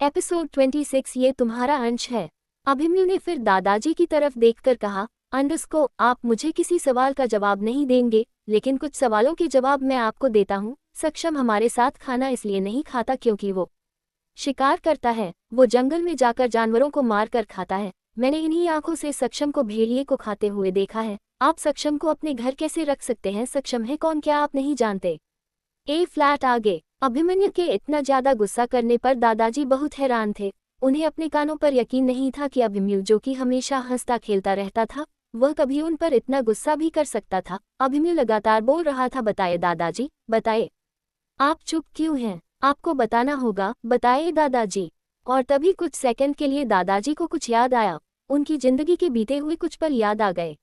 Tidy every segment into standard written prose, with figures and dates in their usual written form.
Episode 26 ये तुम्हारा अंश है। अभिमन्यु ने फिर दादाजी की तरफ देखकर कहा, अंडस्को आप मुझे किसी सवाल का जवाब नहीं देंगे, लेकिन कुछ सवालों के जवाब मैं आपको देता हूँ। सक्षम हमारे साथ खाना इसलिए नहीं खाता क्योंकि वो शिकार करता है, वो जंगल में जाकर जानवरों को मार कर खाता है। मैंने इन्हीं आंखों से सक्षम को भेड़िए को खाते हुए देखा है। आप सक्षम को अपने घर कैसे रख सकते हैं? सक्षम है कौन, क्या आप नहीं जानते? ए फ्लैट आगे। अभिमन्यु के इतना ज्यादा गुस्सा करने पर दादाजी बहुत हैरान थे। उन्हें अपने कानों पर यकीन नहीं था कि अभिमन्यु, जो कि हमेशा हंसता खेलता रहता था, वह कभी उन पर इतना गुस्सा भी कर सकता था। अभिमन्यु लगातार बोल रहा था, बताए दादाजी, बताए। आप चुप क्यों हैं? आपको बताना होगा, बताए दादाजी। और तभी कुछ सेकंड के लिए दादाजी को कुछ याद आया। उनकी जिंदगी के बीते हुए कुछ पल याद आ गए।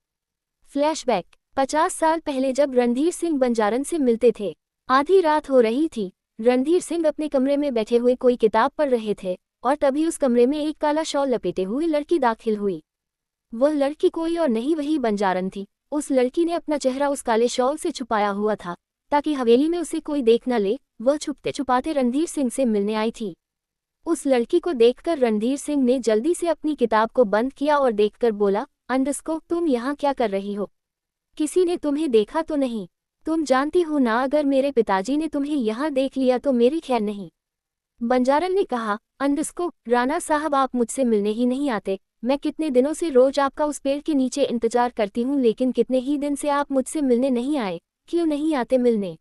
फ्लैशबैक। 50 साल पहले जब रणधीर सिंह बंजारन से मिलते थे। आधी रात हो रही थी। रणधीर सिंह अपने कमरे में बैठे हुए कोई किताब पढ़ रहे थे और तभी उस कमरे में एक काला शॉल लपेटे हुई लड़की दाखिल हुई। वह लड़की कोई और नहीं, वही बंजारन थी। उस लड़की ने अपना चेहरा उस काले शॉल से छुपाया हुआ था ताकि हवेली में उसे कोई देख न ले। वह छुपते छुपाते रणधीर सिंह से मिलने आई थी। उस लड़की को देखकर रणधीर सिंह ने जल्दी से अपनी किताब को बंद किया और देखकर बोला, अंडस्को तुम यहाँ क्या कर रही हो? किसी ने तुम्हें देखा तो नहीं? तुम जानती हो ना, अगर मेरे पिताजी ने तुम्हें यहाँ देख लिया तो मेरी खैर नहीं। बंजारन ने कहा, अंडस्को राणा साहब आप मुझसे मिलने ही नहीं आते। मैं कितने दिनों से रोज आपका उस पेड़ के नीचे इंतजार करती हूँ, लेकिन कितने ही दिन से आप मुझसे मिलने नहीं आए। क्यों नहीं आते मिलने?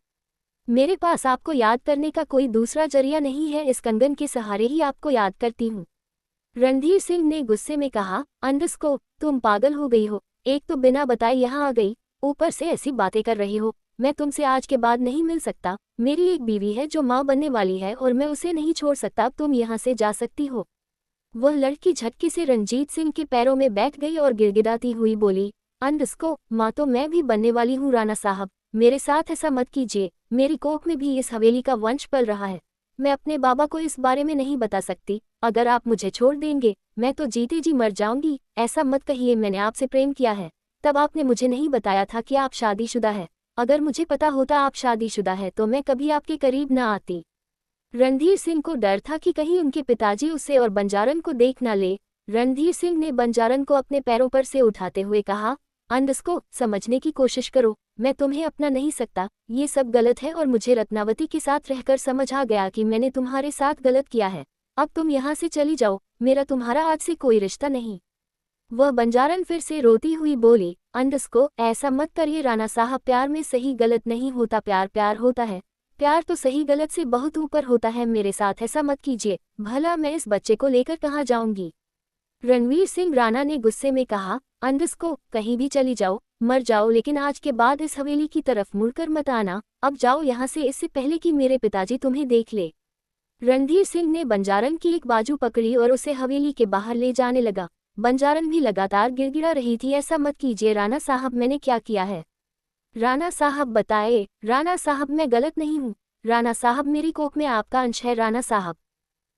मेरे पास आपको याद करने का कोई दूसरा जरिया नहीं है, इस कंगन के सहारे ही आपको याद करती हूँ। रणधीर सिंह ने गुस्से में कहा, अंडस्को तुम पागल हो गई हो। एक तो बिना बताए यहाँ आ गई, ऊपर से ऐसी बातें कर रही हो। मैं तुमसे आज के बाद नहीं मिल सकता। मेरी एक बीवी है जो माँ बनने वाली है और मैं उसे नहीं छोड़ सकता। तुम यहाँ से जा सकती हो। वह लड़की झटके से रणजीत सिंह के पैरों में बैठ गई और गिड़गिड़ाती हुई बोली, अंडस्को माँ तो मैं भी बनने वाली हूँ राणा साहब, मेरे साथ ऐसा मत कीजिए। मेरी कोख में भी इस हवेली का वंश पल रहा है। मैं अपने बाबा को इस बारे में नहीं बता सकती। अगर आप मुझे छोड़ देंगे मैं तो जीते जी मर जाऊंगी। ऐसा मत कहिए, मैंने आपसे प्रेम किया है तब आपने मुझे नहीं बताया था कि आप शादीशुदा है। अगर मुझे पता होता आप शादीशुदा है तो मैं कभी आपके करीब न आती। रणधीर सिंह को डर था कि कहीं उनके पिताजी उसे और बंजारन को देख न ले। रणधीर सिंह ने बंजारन को अपने पैरों पर से उठाते हुए कहा, अंडस्को समझने की कोशिश करो, मैं तुम्हें अपना नहीं सकता। ये सब गलत है और मुझे रत्नावती के साथ रहकर समझ आ गया कि मैंने तुम्हारे साथ गलत किया है। अब तुम यहाँ से चली जाओ, मेरा तुम्हारा आज से कोई रिश्ता नहीं। वह बंजारन फिर से रोती हुई बोली, अंडस्को ऐसा मत करिए राणा साहब, प्यार में सही गलत नहीं होता। प्यार प्यार होता है। प्यार तो सही गलत से बहुत ऊपर होता है। मेरे साथ ऐसा मत कीजिए, भला मैं इस बच्चे को लेकर कहाँ जाऊंगी? रणवीर सिंह राणा ने गुस्से में कहा, अंडस्को कहीं भी चली जाओ, मर जाओ, लेकिन आज के बाद इस हवेली की तरफ मुड़कर मत आना। अब जाओ यहाँ से, इससे पहले कि मेरे पिताजी तुम्हें देख ले। रणधीर सिंह ने बंजारन की एक बाजू पकड़ी और उसे हवेली के बाहर ले जाने लगा। बंजारन भी लगातार गिड़गिड़ा रही थी, ऐसा मत कीजिए राणा साहब, मैंने क्या किया है? राणा साहब बताए। राणा साहब मैं गलत नहीं हूँ। राणा साहब मेरी कोख में आपका अंश है राणा साहब।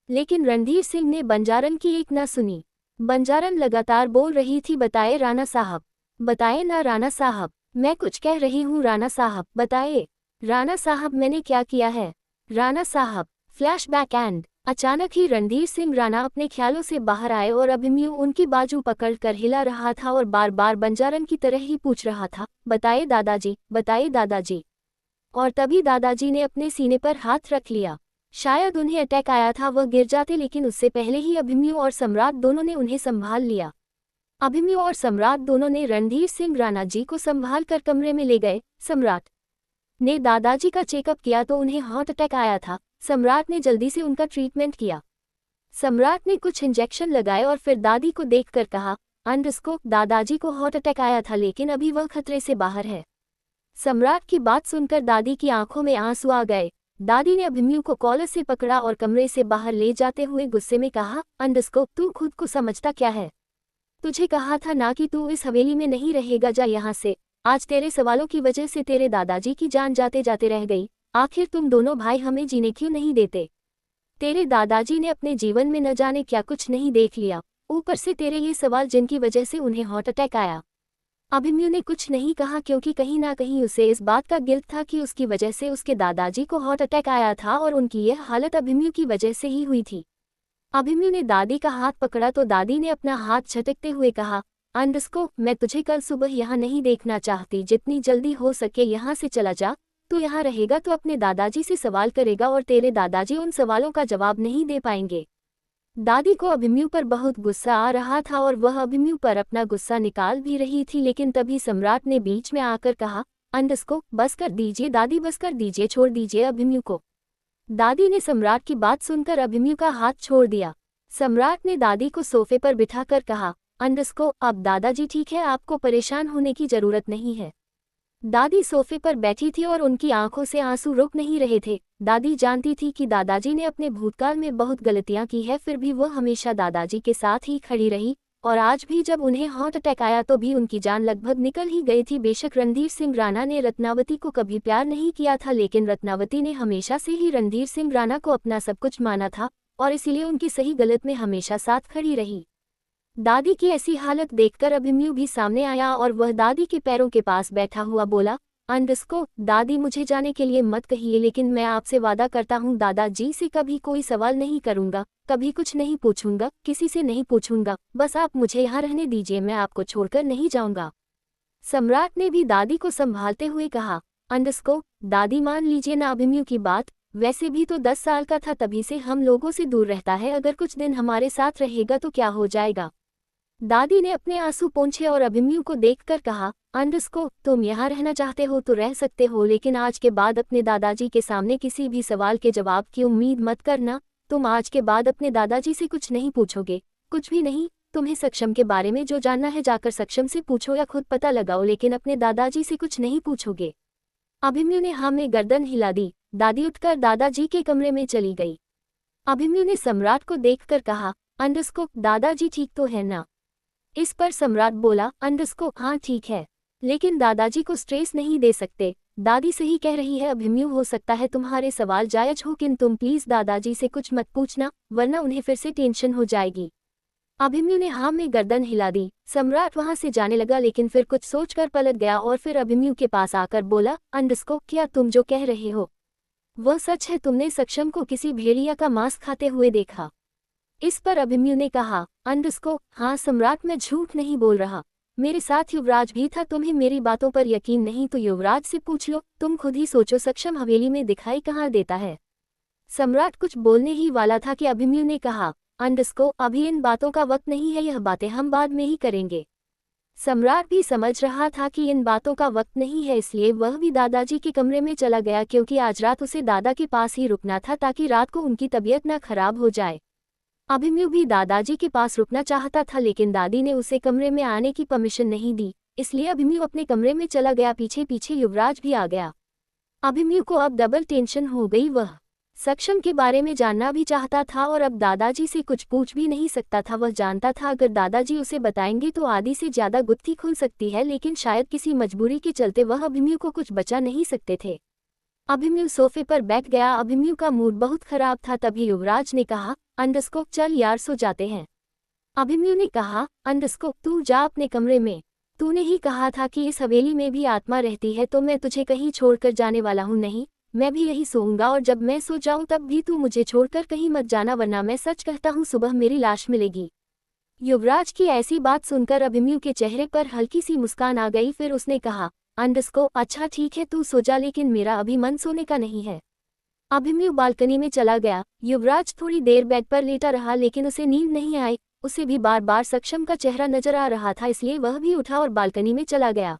लेकिन रणधीर सिंह ने बंजारन की एक न सुनी। बंजारन लगातार बोल रही थी, बताए राणा साहब, बताए ना राणा साहब, मैं कुछ कह रही हूँ राणा साहब, बताए। राणा साहब मैंने क्या किया है? राणा साहब। फ्लैशबैक एंड अचानक ही रणधीर सिंह राणा अपने ख्यालों से बाहर आए और अभिमन्यु उनकी बाजू पकड़कर हिला रहा था और बार बार बंजारन की तरह ही पूछ रहा था, बताए दादाजी, बताए दादाजी। और तभी दादाजी ने अपने सीने पर हाथ रख लिया। शायद उन्हें अटैक आया था, वह गिर जाते, लेकिन उससे पहले ही अभिमन्यु और सम्राट दोनों ने उन्हें संभाल लिया। अभिमन्यु और सम्राट दोनों ने रणधीर सिंह राणा जी को संभाल कर कमरे में ले गए। सम्राट ने दादाजी का चेकअप किया तो उन्हें हार्ट अटैक आया था। सम्राट ने जल्दी से उनका ट्रीटमेंट किया। सम्राट ने कुछ इंजेक्शन लगाए और फिर दादी को देखकर कहा, अंडस्को दादाजी को हार्ट अटैक आया था लेकिन अभी वह खतरे से बाहर है। सम्राट की बात सुनकर दादी की आंखों में आंसू आ गए। दादी ने अभिमन्यु को कॉलर से पकड़ा और कमरे से बाहर ले जाते हुए गुस्से में कहा, अंडस्को तू खुद को समझता क्या है? तुझे कहा था ना कि तू इस हवेली में नहीं रहेगा, जा यहाँ से। आज तेरे सवालों की वजह से तेरे दादाजी की जान जाते जाते रह गई। आखिर तुम दोनों भाई हमें जीने क्यों नहीं देते? तेरे दादाजी ने अपने जीवन में न जाने क्या कुछ नहीं देख लिया, ऊपर से तेरे ये सवाल जिनकी वजह से उन्हें हार्ट अटैक आया। अभिमन्यु ने कुछ नहीं कहा क्योंकि कहीं ना कहीं उसे इस बात का गिल्ट था कि उसकी वजह से उसके दादाजी को हार्ट अटैक आया था और उनकी यह हालत अभिमन्यु की वजह से ही हुई थी। अभिमन्यु ने दादी का हाथ पकड़ा तो दादी ने अपना हाथ झटकते हुए कहा, अंडस्को, मैं तुझे कल सुबह यहाँ नहीं देखना चाहती, जितनी जल्दी हो सके यहाँ से चला जा। तू यहाँ रहेगा तो अपने दादाजी से सवाल करेगा और तेरे दादाजी उन सवालों का जवाब नहीं दे पाएंगे। दादी को अभिमन्यु पर बहुत गुस्सा आ रहा था और वह अभिमन्यु पर अपना गुस्सा निकाल भी रही थी, लेकिन तभी सम्राट ने बीच में आकर कहा, अंडस्को, बस कर दीजिए दादी, बस कर दीजिए, छोड़ दीजिए अभिमन्यु को। दादी ने सम्राट की बात सुनकर अभिमन्यु का हाथ छोड़ दिया। सम्राट ने दादी को सोफे पर बिठाकर कहा, अंडस्को, अब दादाजी ठीक है, आपको परेशान होने की जरूरत नहीं है। दादी सोफे पर बैठी थी और उनकी आंखों से आंसू रुक नहीं रहे थे। दादी जानती थी कि दादाजी ने अपने भूतकाल में बहुत गलतियां की है, फिर भी वह हमेशा दादाजी के साथ ही खड़ी रही और आज भी जब उन्हें हार्ट अटैक आया तो भी उनकी जान लगभग निकल ही गई थी। बेशक रणधीर सिंह राणा ने रत्नावती को कभी प्यार नहीं किया था, लेकिन रत्नावती ने हमेशा से ही रणधीर सिंह राणा को अपना सब कुछ माना था और इसीलिए उनकी सही गलत में हमेशा साथ खड़ी रही। दादी की ऐसी हालत देखकर अभिमन्यु भी सामने आया और वह दादी के पैरों के पास बैठा हुआ बोला, अंडस्को, दादी मुझे जाने के लिए मत कहिए, लेकिन मैं आपसे वादा करता हूँ दादाजी से कभी कोई सवाल नहीं करूँगा, कभी कुछ नहीं पूछूंगा, किसी से नहीं पूछूंगा, बस आप मुझे यहाँ रहने दीजिए, मैं आपको छोड़कर नहीं जाऊँगा। सम्राट ने भी दादी को संभालते हुए कहा, अंडस्को, दादी मान लीजिए ना अभिमन्यु की बात, वैसे भी तो 10 साल का था, तभी से हम लोगों से दूर रहता है, अगर कुछ दिन हमारे साथ रहेगा तो क्या हो जाएगा। दादी ने अपने आंसू पोंछे और अभिमन्यु को देखकर कहा, अंडस्को, तुम यहाँ रहना चाहते हो तो रह सकते हो, लेकिन आज के बाद अपने दादाजी के सामने किसी भी सवाल के जवाब की उम्मीद मत करना। तुम आज के बाद अपने दादाजी से कुछ नहीं पूछोगे, कुछ भी नहीं। तुम्हें सक्षम के बारे में जो जानना है जाकर सक्षम से पूछो या खुद पता लगाओ, लेकिन अपने दादाजी से कुछ नहीं पूछोगे। अभिमन्यु ने हाँ में गर्दन हिला दी। दादी उठकर दादाजी के कमरे में चली गई। अभिमन्यु ने सम्राट को देखकर कहा, अंडस्को, दादाजी ठीक तो है ना। इस पर सम्राट बोला, अंडस्को, हाँ ठीक है, लेकिन दादाजी को स्ट्रेस नहीं दे सकते। दादी सही कह रही है अभिमन्यु, हो सकता है तुम्हारे सवाल जायज हो, किंतु तुम प्लीज दादाजी से कुछ मत पूछना, वरना उन्हें फिर से टेंशन हो जाएगी। अभिमन्यु ने हाँ में गर्दन हिला दी। सम्राट वहां से जाने लगा, लेकिन फिर कुछ सोचकर पलट गया और फिर अभिमन्यु के पास आकर बोला, अंडस्को, क्या तुम जो कह रहे हो वह सच है? तुमने सक्षम को किसी भेड़िया का मांस खाते हुए देखा? इस पर अभिमन्यु ने कहा, अंडस्को, हाँ सम्राट, मैं झूठ नहीं बोल रहा, मेरे साथ युवराज भी था। तुम्हें मेरी बातों पर यकीन नहीं तो युवराज से पूछ लो, तुम खुद ही सोचो, सक्षम हवेली में दिखाई कहाँ देता है। सम्राट कुछ बोलने ही वाला था कि अभिमन्यु ने कहा, अंडस्को, अभी इन बातों का वक्त नहीं है, यह बातें हम बाद में ही करेंगे। सम्राट भी समझ रहा था कि इन बातों का वक्त नहीं है, इसलिए वह भी दादाजी के कमरे में चला गया, क्योंकि आज रात उसे दादा के पास ही रुकना था ताकि रात को उनकी तबीयत न खराब हो जाए। अभिमन्यु भी दादाजी के पास रुकना चाहता था, लेकिन दादी ने उसे कमरे में आने की परमिशन नहीं दी, इसलिए अभिमन्यु अपने कमरे में चला गया। पीछे पीछे युवराज भी आ गया। अभिमन्यु को अब डबल टेंशन हो गई। वह सक्षम के बारे में जानना भी चाहता था और अब दादाजी से कुछ पूछ भी नहीं सकता था। वह जानता था अगर दादाजी उसे बताएंगे तो आधी से ज्यादा गुत्थी खुल सकती है, लेकिन शायद किसी मजबूरी के चलते वह अभिमन्यु को कुछ बचा नहीं सकते थे। अभिमन्यु सोफे पर बैठ गया। अभिमन्यु का मूड बहुत खराब था। तभी युवराज ने कहा, अंडस्को, चल यार, सो जाते हैं। अभिमन्यु ने कहा, अंडस्को, तू जा अपने कमरे में, तूने ही कहा था कि इस हवेली में भी आत्मा रहती है, तो मैं तुझे कहीं छोड़कर जाने वाला हूँ नहीं, मैं भी यही सोऊंगा और जब मैं सो जाऊं तब भी तू मुझे छोड़कर कहीं मत जाना, वरना मैं सच कहता हूँ सुबह मेरी लाश मिलेगी। युवराज की ऐसी बात सुनकर अभिमन्यु के चेहरे पर हल्की सी मुस्कान आ गई। फिर उसने कहा, अंडस्को, अच्छा ठीक है, तू सो जा, लेकिन मेरा अभी मन सोने का नहीं है। अभिमन्यु बालकनी में चला गया। युवराज थोड़ी देर बेड पर लेटा रहा, लेकिन उसे नींद नहीं आई। उसे भी बार बार सक्षम का चेहरा नजर आ रहा था, इसलिए वह भी उठा और बालकनी में चला गया।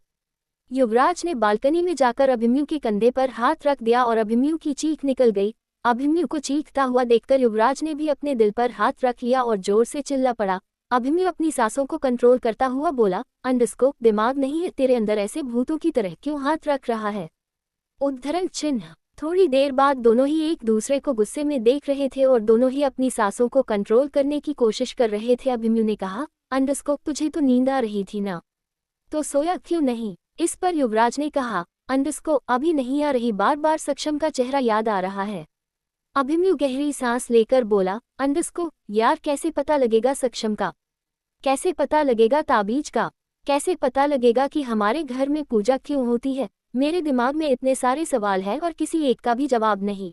युवराज ने बालकनी में जाकर अभिमन्यु के कंधे पर हाथ रख दिया और अभिमन्यु की चीख निकल गई। अभिमन्यु को चीखता हुआ देखकर युवराज ने भी अपने दिल पर हाथ रख लिया और जोर से चिल्ला पड़ा। अभिमन्यु अपनी सांसों को कंट्रोल करता हुआ बोला, अंडस्को, दिमाग नहीं है तेरे अंदर? ऐसे भूतों की तरह क्यों हाथ रख रहा है? उद्धरण चिन्ह। थोड़ी देर बाद दोनों ही एक दूसरे को गुस्से में देख रहे थे और दोनों ही अपनी सांसों को कंट्रोल करने की कोशिश कर रहे थे। अभिमन्यु ने कहा, अंडस्को, तुझे तो नींद आ रही थी ना, तो सोया क्यों नहीं? इस पर युवराज ने कहा, अंडस्को, अभी नहीं आ रही, बार बार सक्षम का चेहरा याद आ रहा है। अभिमन्यु गहरी सांस लेकर बोला, अंडस्को, यार कैसे पता लगेगा सक्षम का? कैसे पता लगेगा ताबीज का? कैसे पता लगेगा कि हमारे घर में पूजा क्यों होती है? मेरे दिमाग में इतने सारे सवाल हैं और किसी एक का भी जवाब नहीं।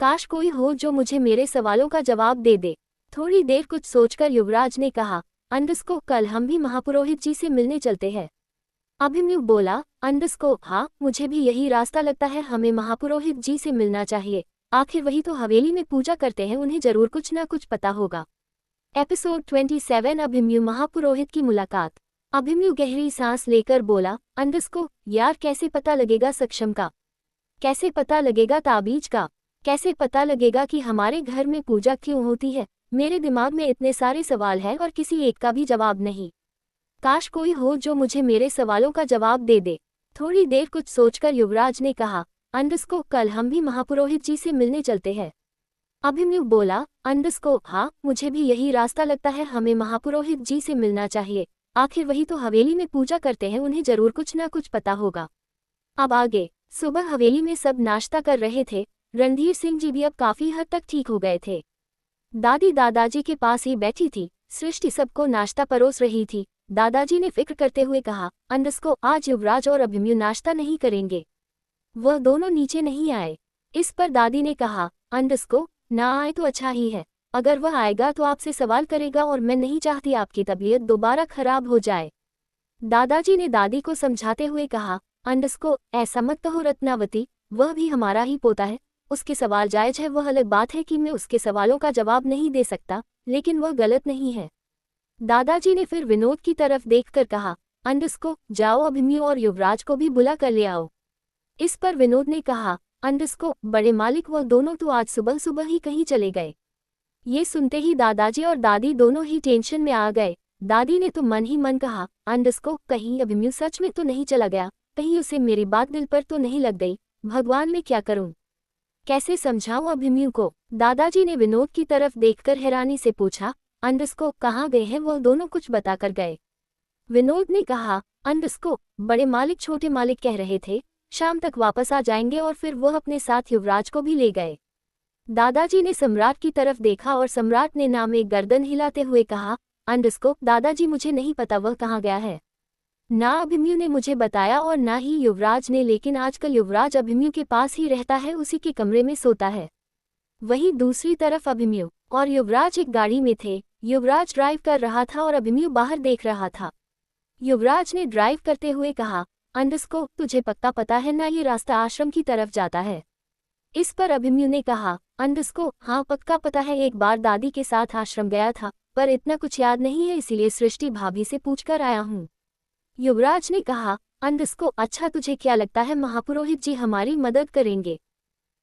काश कोई हो जो मुझे मेरे सवालों का जवाब दे दे। थोड़ी देर कुछ सोचकर युवराज ने कहा, अंडस्को कल हम भी महापुरोहित जी से मिलने चलते हैं। अभिमन्यु बोला, अंडस्को हाँ, मुझे भी यही रास्ता लगता है, हमें महापुरोहित जी से मिलना चाहिए। आखिर वही तो हवेली में पूजा करते हैं, उन्हें जरूर कुछ ना कुछ पता होगा। एपिसोड 27 अभिमन्यु महापुरोहित की मुलाकात। अभिमन्यु गहरी सांस लेकर बोला, अंडस्को यार, कैसे पता लगेगा सक्षम का? कैसे पता लगेगा ताबीज का? कैसे पता लगेगा कि हमारे घर में पूजा क्यों होती है? मेरे दिमाग में इतने सारे सवाल हैं और किसी एक का भी जवाब नहीं। काश कोई हो जो मुझे मेरे सवालों का जवाब दे दे। थोड़ी देर कुछ सोचकर युवराज ने कहा, अंडस्को कल हम भी महापुरोहित जी से मिलने चलते हैं। अभिमन्यु बोला, अंडस्को हाँ, मुझे भी यही रास्ता लगता है, हमें महापुरोहित जी से मिलना चाहिए। आखिर वही तो हवेली में पूजा करते हैं, उन्हें जरूर कुछ ना कुछ पता होगा। अब आगे। सुबह हवेली में सब नाश्ता कर रहे थे। रणधीर सिंह जी भी अब काफी हद तक ठीक हो गए थे। दादी दादाजी के पास ही बैठी थी। सृष्टि सबको नाश्ता परोस रही थी। दादाजी ने फिक्र करते हुए कहा, अंडस्को आज युवराज और अभिमन्यु नाश्ता नहीं करेंगे। वह दोनों नीचे नहीं आए। इस पर दादी ने कहा, अंडस्को ना आए तो अच्छा ही है। अगर वह आएगा तो आपसे सवाल करेगा और मैं नहीं चाहती आपकी तबीयत दोबारा खराब हो जाए। दादाजी ने दादी को समझाते हुए कहा, अंडस्को ऐसा मत कहो रत्नावती, वह भी हमारा ही पोता है। उसके सवाल जायज है, वह अलग बात है कि मैं उसके सवालों का जवाब नहीं दे सकता, लेकिन वह गलत नहीं है। दादाजी ने फिर विनोद की तरफ देखकर कहा, अंडस्को जाओ अभिमन्यु और युवराज को भी बुला कर ले आओ। इस पर विनोद ने कहा, अंडस्को बड़े मालिक वह दोनों तो आज सुबह सुबह ही कहीं चले गए। ये सुनते ही दादाजी और दादी दोनों ही टेंशन में आ गए। दादी ने तो मन ही मन कहा, अंडस्को कहीं अभिमन्यु सच में तो नहीं चला गया, कहीं उसे मेरी बात दिल पर तो नहीं लग गई। भगवान मैं क्या करूं? कैसे समझाऊं अभिमन्यु को? दादाजी ने विनोद की तरफ देखकर हैरानी से पूछा, अंडस्को कहाँ गए हैं? वह दोनों कुछ बताकर गए। विनोद ने कहा, अंडस्को बड़े मालिक छोटे मालिक कह रहे थे शाम तक वापस आ जाएंगे और फिर वह अपने साथ युवराज को भी ले गए। दादाजी ने सम्राट की तरफ देखा और सम्राट ने नाम एक गर्दन हिलाते हुए कहा, अंडस्को दादाजी मुझे नहीं पता वह कहाँ गया है। ना अभिमन्यु ने मुझे बताया और ना ही युवराज ने, लेकिन आजकल युवराज अभिमन्यु के पास ही रहता है, उसी के कमरे में सोता है। वहीं दूसरी तरफ अभिमन्यु और युवराज एक गाड़ी में थे। युवराज ड्राइव कर रहा था और अभिमन्यु बाहर देख रहा था। युवराज ने ड्राइव करते हुए कहा, अंडस्को तुझे पक्का पता है ना ये रास्ता आश्रम की तरफ जाता है? इस पर अभिमन्यु ने कहा, अंडस्को हाँ पक्का पता है, एक बार दादी के साथ आश्रम गया था, पर इतना कुछ याद नहीं है, इसीलिए सृष्टि भाभी से पूछकर आया हूँ। युवराज ने कहा, अंडस्को अच्छा तुझे क्या लगता है महापुरोहित जी हमारी मदद करेंगे?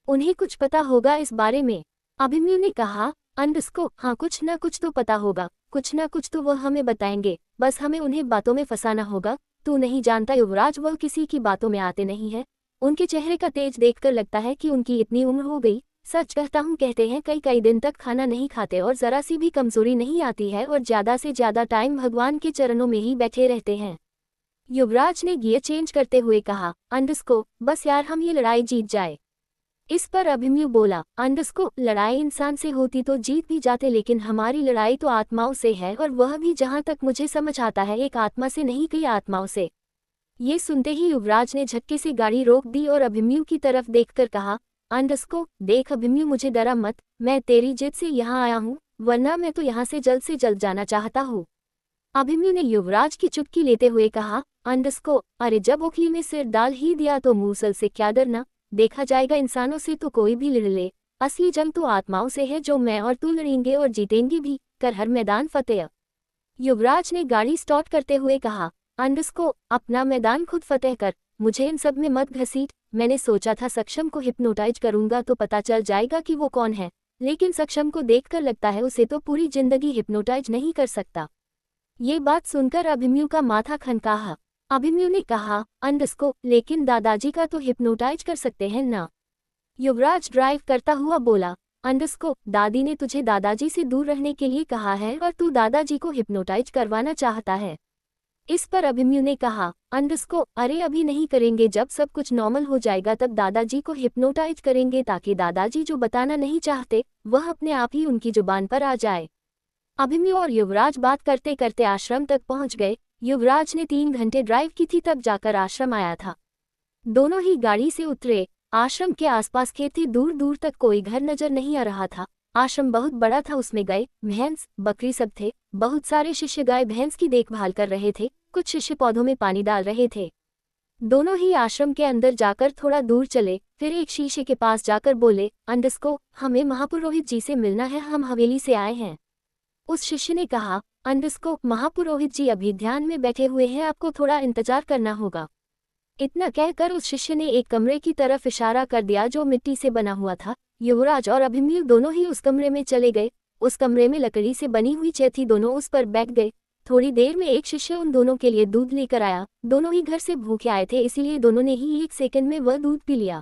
उन्हें कुछ पता होगा इस बारे में? अभिमन्यु ने कहा, अंडस्को हाँ कुछ ना कुछ तो पता होगा, कुछ ना कुछ तो वह हमें बताएंगे, बस हमें उन्हें बातों में फंसाना होगा। तू नहीं जानता युवराज, वह किसी की बातों में आते नहीं है। उनके चेहरे का तेज देखकर लगता है कि उनकी इतनी उम्र हो गई। सच कहता हूँ, कहते हैं कई कई दिन तक खाना नहीं खाते और जरा सी भी कमजोरी नहीं आती है और ज्यादा से ज्यादा टाइम भगवान के चरणों में ही बैठे रहते हैं। युवराज ने गियर चेंज करते हुए कहा, अंडस्को बस यार हम ये लड़ाई जीत जाए। इस पर अभिमन्यु बोला, अंडस्को लड़ाई इंसान से होती तो जीत भी जाते, लेकिन हमारी लड़ाई तो आत्माओं से है और वह भी जहां तक मुझे समझ आता है एक आत्मा से नहीं कई आत्माओं से। ये सुनते ही युवराज ने झटके से गाड़ी रोक दी और अभिमन्यु की तरफ देखकर कहा, अंडस्को देख अभिमन्यु मुझे डरा मत, मैं तेरी जिद से यहाँ आया हूँ, वरना मैं तो यहाँ से जल्द जाना चाहता हूँ। अभिमन्यु ने युवराज की चुटकी लेते हुए कहा, अंडस्को अरे जब ओखली में सिर डाल ही दिया तो मूसल से क्या डरना, देखा जाएगा इंसानों से तो कोई भी लड़ ले, असली जंग तो आत्माओं से है, जो मैं और तू लड़ेंगे और जीतेंगे भी, कर हर मैदान फतेह। युवराज ने गाड़ी स्टार्ट करते हुए कहा, अंडस्को अपना मैदान खुद फतेह कर, मुझे इन सब में मत घसीट। मैंने सोचा था सक्षम को हिप्नोटाइज करूंगा तो पता चल जाएगा कि वो कौन है, लेकिन सक्षम को देखकर लगता है उसे तो पूरी जिंदगी हिप्नोटाइज नहीं कर सकता। ये बात सुनकर अभिमन्यु का माथा खनकाहा। अभिमन्यु ने कहा, अंडस्को लेकिन दादाजी का तो हिप्नोटाइज कर सकते हैं ना? युवराज ड्राइव करता हुआ बोला, अंडस्को दादी ने तुझे दादाजी से दूर रहने के लिए कहा है और तू दादाजी को हिप्नोटाइज करवाना चाहता है। इस पर अभिमन्यु ने कहा, अंडस्को अरे अभी नहीं करेंगे, जब सब कुछ नॉर्मल हो जाएगा तब दादाजी को हिप्नोटाइज करेंगे, ताकि दादाजी जो बताना नहीं चाहते वह अपने आप ही उनकी जुबान पर आ जाए। अभिमन्यु और युवराज बात करते करते आश्रम तक पहुंच गए। युवराज ने 3 घंटे ड्राइव की थी तब जाकर आश्रम आया था। दोनों ही गाड़ी से उतरे। आश्रम के आसपास खेत थे, दूर दूर तक कोई घर नजर नहीं आ रहा था। आश्रम बहुत बड़ा था, उसमें गाय भैंस बकरी सब थे। बहुत सारे शिष्य गाय भैंस की देखभाल कर रहे थे, कुछ शिष्य पौधों में पानी डाल रहे थे। दोनों ही आश्रम के अंदर जाकर थोड़ा दूर चले, फिर एक शीशे के पास जाकर बोले, अंडस्को, हमें महापुरोहित जी से मिलना है, हम हवेली से आए हैं। उस शिष्य ने कहा, अंडस्को, महापुरोहित जी अभी ध्यान में बैठे हुए हैं, आपको थोड़ा इंतजार करना होगा। इतना कहकर उस शिष्य ने एक कमरे की तरफ इशारा कर दिया जो मिट्टी से बना हुआ था। युवराज और अभिमन्यु दोनों ही उस कमरे में चले गए। उस कमरे में लकड़ी से बनी हुई चेयर थी, दोनों उस पर बैठ गए। थोड़ी देर में एक शिष्य उन दोनों के लिए दूध लेकर आया। दोनों ही घर से भूखे आए थे, इसीलिए दोनों ने ही 1 सेकंड में वह दूध पी लिया।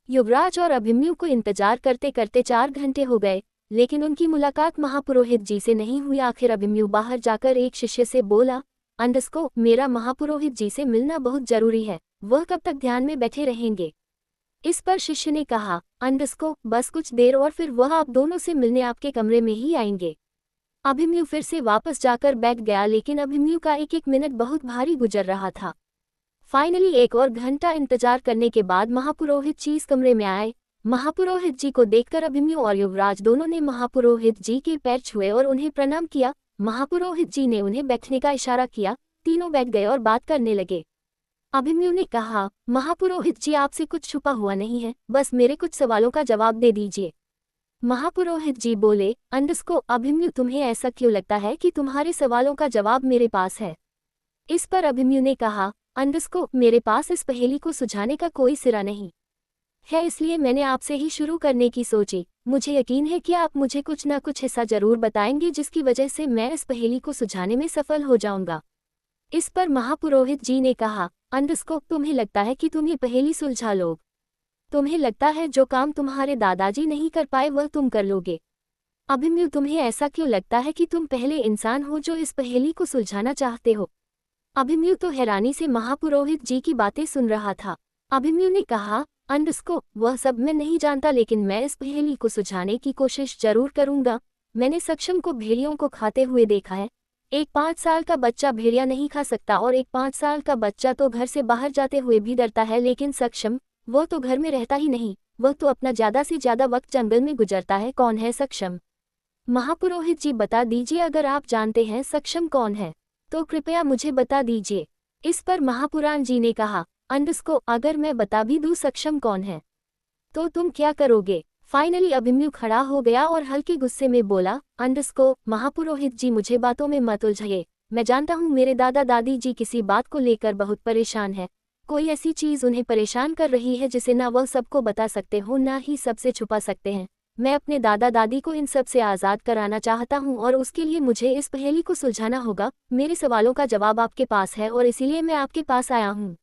युवराज और अभिमन्यु को इंतजार करते करते 4 घंटे हो गए, लेकिन उनकी मुलाकात महापुरोहित जी से नहीं हुई। आखिर अभिमन्यु बाहर जाकर एक शिष्य से बोला, अंडस्को, मेरा महापुरोहित जी से मिलना बहुत जरूरी है, वह कब तक ध्यान में बैठे रहेंगे? इस पर शिष्य ने कहा, अंडस्को, बस कुछ देर और फिर वह आप दोनों से मिलने आपके कमरे में ही आएंगे। अभिमन्यु फिर से वापस जाकर बैठ गया, लेकिन अभिमन्यु का एक एक मिनट बहुत भारी गुजर रहा था। फाइनली 1 और घंटा इंतजार करने के बाद महापुरोहित जी इस कमरे में आए। महापुरोहित जी को देखकर अभिमन्यु और युवराज दोनों ने महापुरोहित जी के पैर छुए और उन्हें प्रणाम किया। महापुरोहित जी ने उन्हें बैठने का इशारा किया, तीनों बैठ गए और बात करने लगे। अभिमन्यु ने कहा, महापुरोहित जी, आपसे कुछ छुपा हुआ नहीं है, बस मेरे कुछ सवालों का जवाब दे दीजिए। महापुरोहित जी बोले, अंडस्को, अभिमन्यु, तुम्हें ऐसा क्यों लगता है कि तुम्हारे सवालों का जवाब मेरे पास है? इस पर अभिमन्यु ने कहा, अंडस्को, मेरे पास इस पहेली को सुझाने का कोई सिरा नहीं है, इसलिए मैंने आपसे ही शुरू करने की सोची। मुझे यकीन है कि आप मुझे कुछ ना कुछ ऐसा जरूर बताएंगे जिसकी वजह से मैं इस पहेली को सुझाने में सफल हो जाऊंगा। इस पर महापुरोहित जी ने कहा, अंडस्को, तुम्हें लगता है कि तुम ये पहेली सुलझा लोगे? तुम्हें लगता है जो काम तुम्हारे दादाजी नहीं कर पाए वह तुम कर लोगे? अभिमन्यु, तुम्हें ऐसा क्यों लगता है कि तुम पहले इंसान हो जो इस पहेली को सुलझाना चाहते हो? अभिमन्यु तो हैरानी से महापुरोहित जी की बातें सुन रहा था। अभिमन्यु ने कहा, अंडस्को, वह सब मैं नहीं जानता, लेकिन मैं इस पहेली को सुलझाने की कोशिश जरूर करूंगा। मैंने सक्षम को भेड़ियों को खाते हुए देखा है। एक 5 साल का बच्चा भेड़िया नहीं खा सकता और एक 5 साल का बच्चा तो घर से बाहर जाते हुए भी डरता है, लेकिन सक्षम, वो तो घर में रहता ही नहीं, वह तो अपना ज्यादा से ज्यादा वक्त जंगल में गुजरता है। कौन है सक्षम? महापुरोहित जी, बता दीजिए, अगर आप जानते हैं सक्षम कौन है तो कृपया मुझे बता दीजिए। इस पर महापुराण जी ने कहा, अंडस्को, अगर मैं बता भी दूं सक्षम कौन है तो तुम क्या करोगे? फाइनली अभिमन्यु खड़ा हो गया और हल्के गुस्से में बोला, अंडस्को, महापुरोहित जी, मुझे बातों में मत उलझाइए। मैं जानता हूँ मेरे दादा दादी जी किसी बात को लेकर बहुत परेशान है। कोई ऐसी चीज उन्हें परेशान कर रही है जिसे ना वह सबको बता सकते हो ना ही सबसे छुपा सकते हैं। मैं अपने दादा दादी को इन सब से आज़ाद कराना चाहता हूँ और उसके लिए मुझे इस पहेली को सुलझाना होगा। मेरे सवालों का जवाब आपके पास है और इसीलिए मैं आपके पास आया हूँ।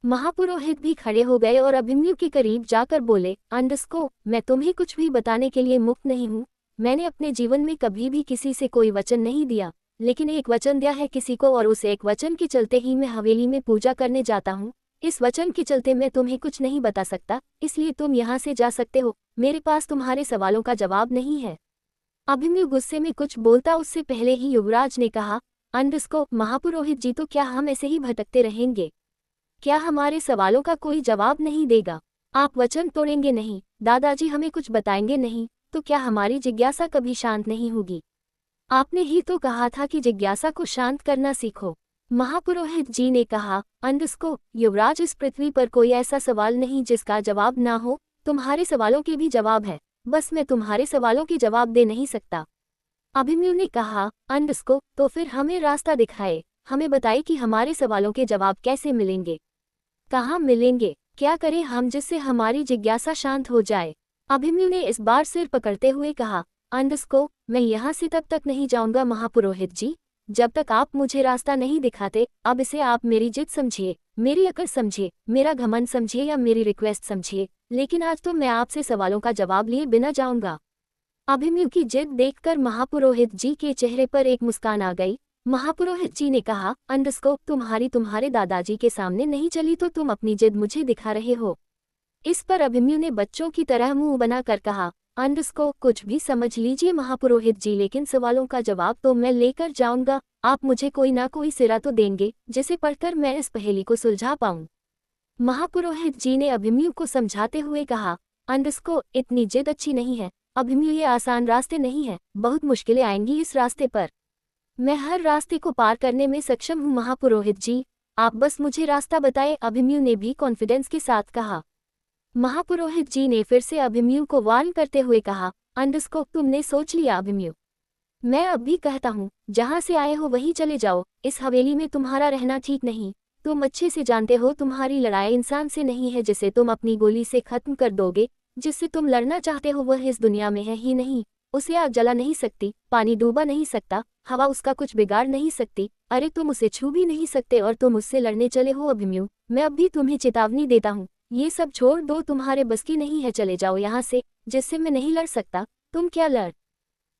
महापुरोहित भी खड़े हो गए और अभिमन्यु के करीब जाकर बोले, अंडस्को, मैं तुम्हें कुछ भी बताने के लिए मुक्त नहीं हूँ। मैंने अपने जीवन में कभी भी किसी से कोई वचन नहीं दिया, लेकिन एक वचन दिया है किसी को, और उस एक वचन के चलते ही मैं हवेली में पूजा करने जाता हूँ। इस वचन के चलते मैं तुम्हें कुछ नहीं बता सकता, इसलिए तुम यहाँ से जा सकते हो। मेरे पास तुम्हारे सवालों का जवाब नहीं है। अभिमन्यु गुस्से में कुछ बोलता उससे पहले ही युवराज ने कहा, अंडस्को, महापुरोहित जी, तो क्या हम ऐसे ही भटकते रहेंगे? क्या हमारे सवालों का कोई जवाब नहीं देगा? आप वचन तोड़ेंगे नहीं, दादाजी हमें कुछ बताएंगे नहीं, तो क्या हमारी जिज्ञासा कभी शांत नहीं होगी? आपने ही तो कहा था कि जिज्ञासा को शांत करना सीखो। महापुरोहित जी ने कहा, अंडस्को, युवराज, इस पृथ्वी पर कोई ऐसा सवाल नहीं जिसका जवाब ना हो। तुम्हारे सवालों के भी जवाब है, बस मैं तुम्हारे सवालों के जवाब दे नहीं सकता। अभिमन्यु ने कहा, अंडस्को, तो फिर हमें रास्ता दिखाए, हमें बताए कि हमारे सवालों के जवाब कैसे मिलेंगे, कहाँ मिलेंगे, क्या करें हम जिससे हमारी जिज्ञासा शांत हो जाए। अभिमन्यु ने इस बार सिर पकड़ते हुए कहा, अंडस्को, मैं यहाँ से तब तक नहीं जाऊंगा महापुरोहित जी, जब तक आप मुझे रास्ता नहीं दिखाते। अब इसे आप मेरी जिद समझिए, मेरी अकड़ समझिए, मेरा घमंड समझिए या मेरी रिक्वेस्ट समझिए, लेकिन आज तो मैं आपसे सवालों का जवाब लिए बिना जाऊंगा। अभिमन्यु की जिद देखकर महापुरोहित जी के चेहरे पर एक मुस्कान आ गई। महापुरोहित जी ने कहा, अंडस्को, तुम्हारे दादाजी के सामने नहीं चली तो तुम अपनी जिद मुझे दिखा रहे हो। इस पर अभिमन्यु ने बच्चों की तरह मुंह बनाकर कहा, अंडस्को, कुछ भी समझ लीजिए महापुरोहित जी, लेकिन सवालों का जवाब तो मैं लेकर जाऊंगा। आप मुझे कोई ना कोई सिरा तो देंगे जिसे पढ़कर मैं इस पहेली को सुलझा पाऊं। महापुरोहित जी ने अभिमन्यु को समझाते हुए कहा, अंडस्को, इतनी जिद अच्छी नहीं है। अभिमन्यु ये आसान रास्ते नहीं है, बहुत मुश्किलें आएंगी इस रास्ते पर। मैं हर रास्ते को पार करने में सक्षम हूँ महापुरोहित जी, आप बस मुझे रास्ता बताएं, अभिमन्यु ने भी कॉन्फिडेंस के साथ कहा। महापुरोहित जी ने फिर से अभिमन्यु को वार्न करते हुए कहा, अंडरस्को तुमने सोच लिया अभिमन्यु, मैं अब भी कहता हूँ जहाँ से आए हो वहीं चले जाओ, इस हवेली में तुम्हारा रहना ठीक नहीं। तुम अच्छे से जानते हो तुम्हारी लड़ाई इंसान से नहीं है जिसे तुम अपनी गोली से खत्म कर दोगे, जिससे तुम लड़ना चाहते हो वह इस दुनिया में है ही नहीं। उसे आग जला नहीं सकती, पानी डूबा नहीं सकता, हवा उसका कुछ बिगाड़ नहीं सकती, अरे तुम उसे छू भी नहीं सकते और तुम उससे लड़ने चले हो अभिमन्यु, मैं अब भी तुम्हें चेतावनी देता हूँ, ये सब छोड़ दो, तुम्हारे बस की नहीं है, चले जाओ यहाँ से, जिससे मैं नहीं लड़ सकता। तुम क्या लड़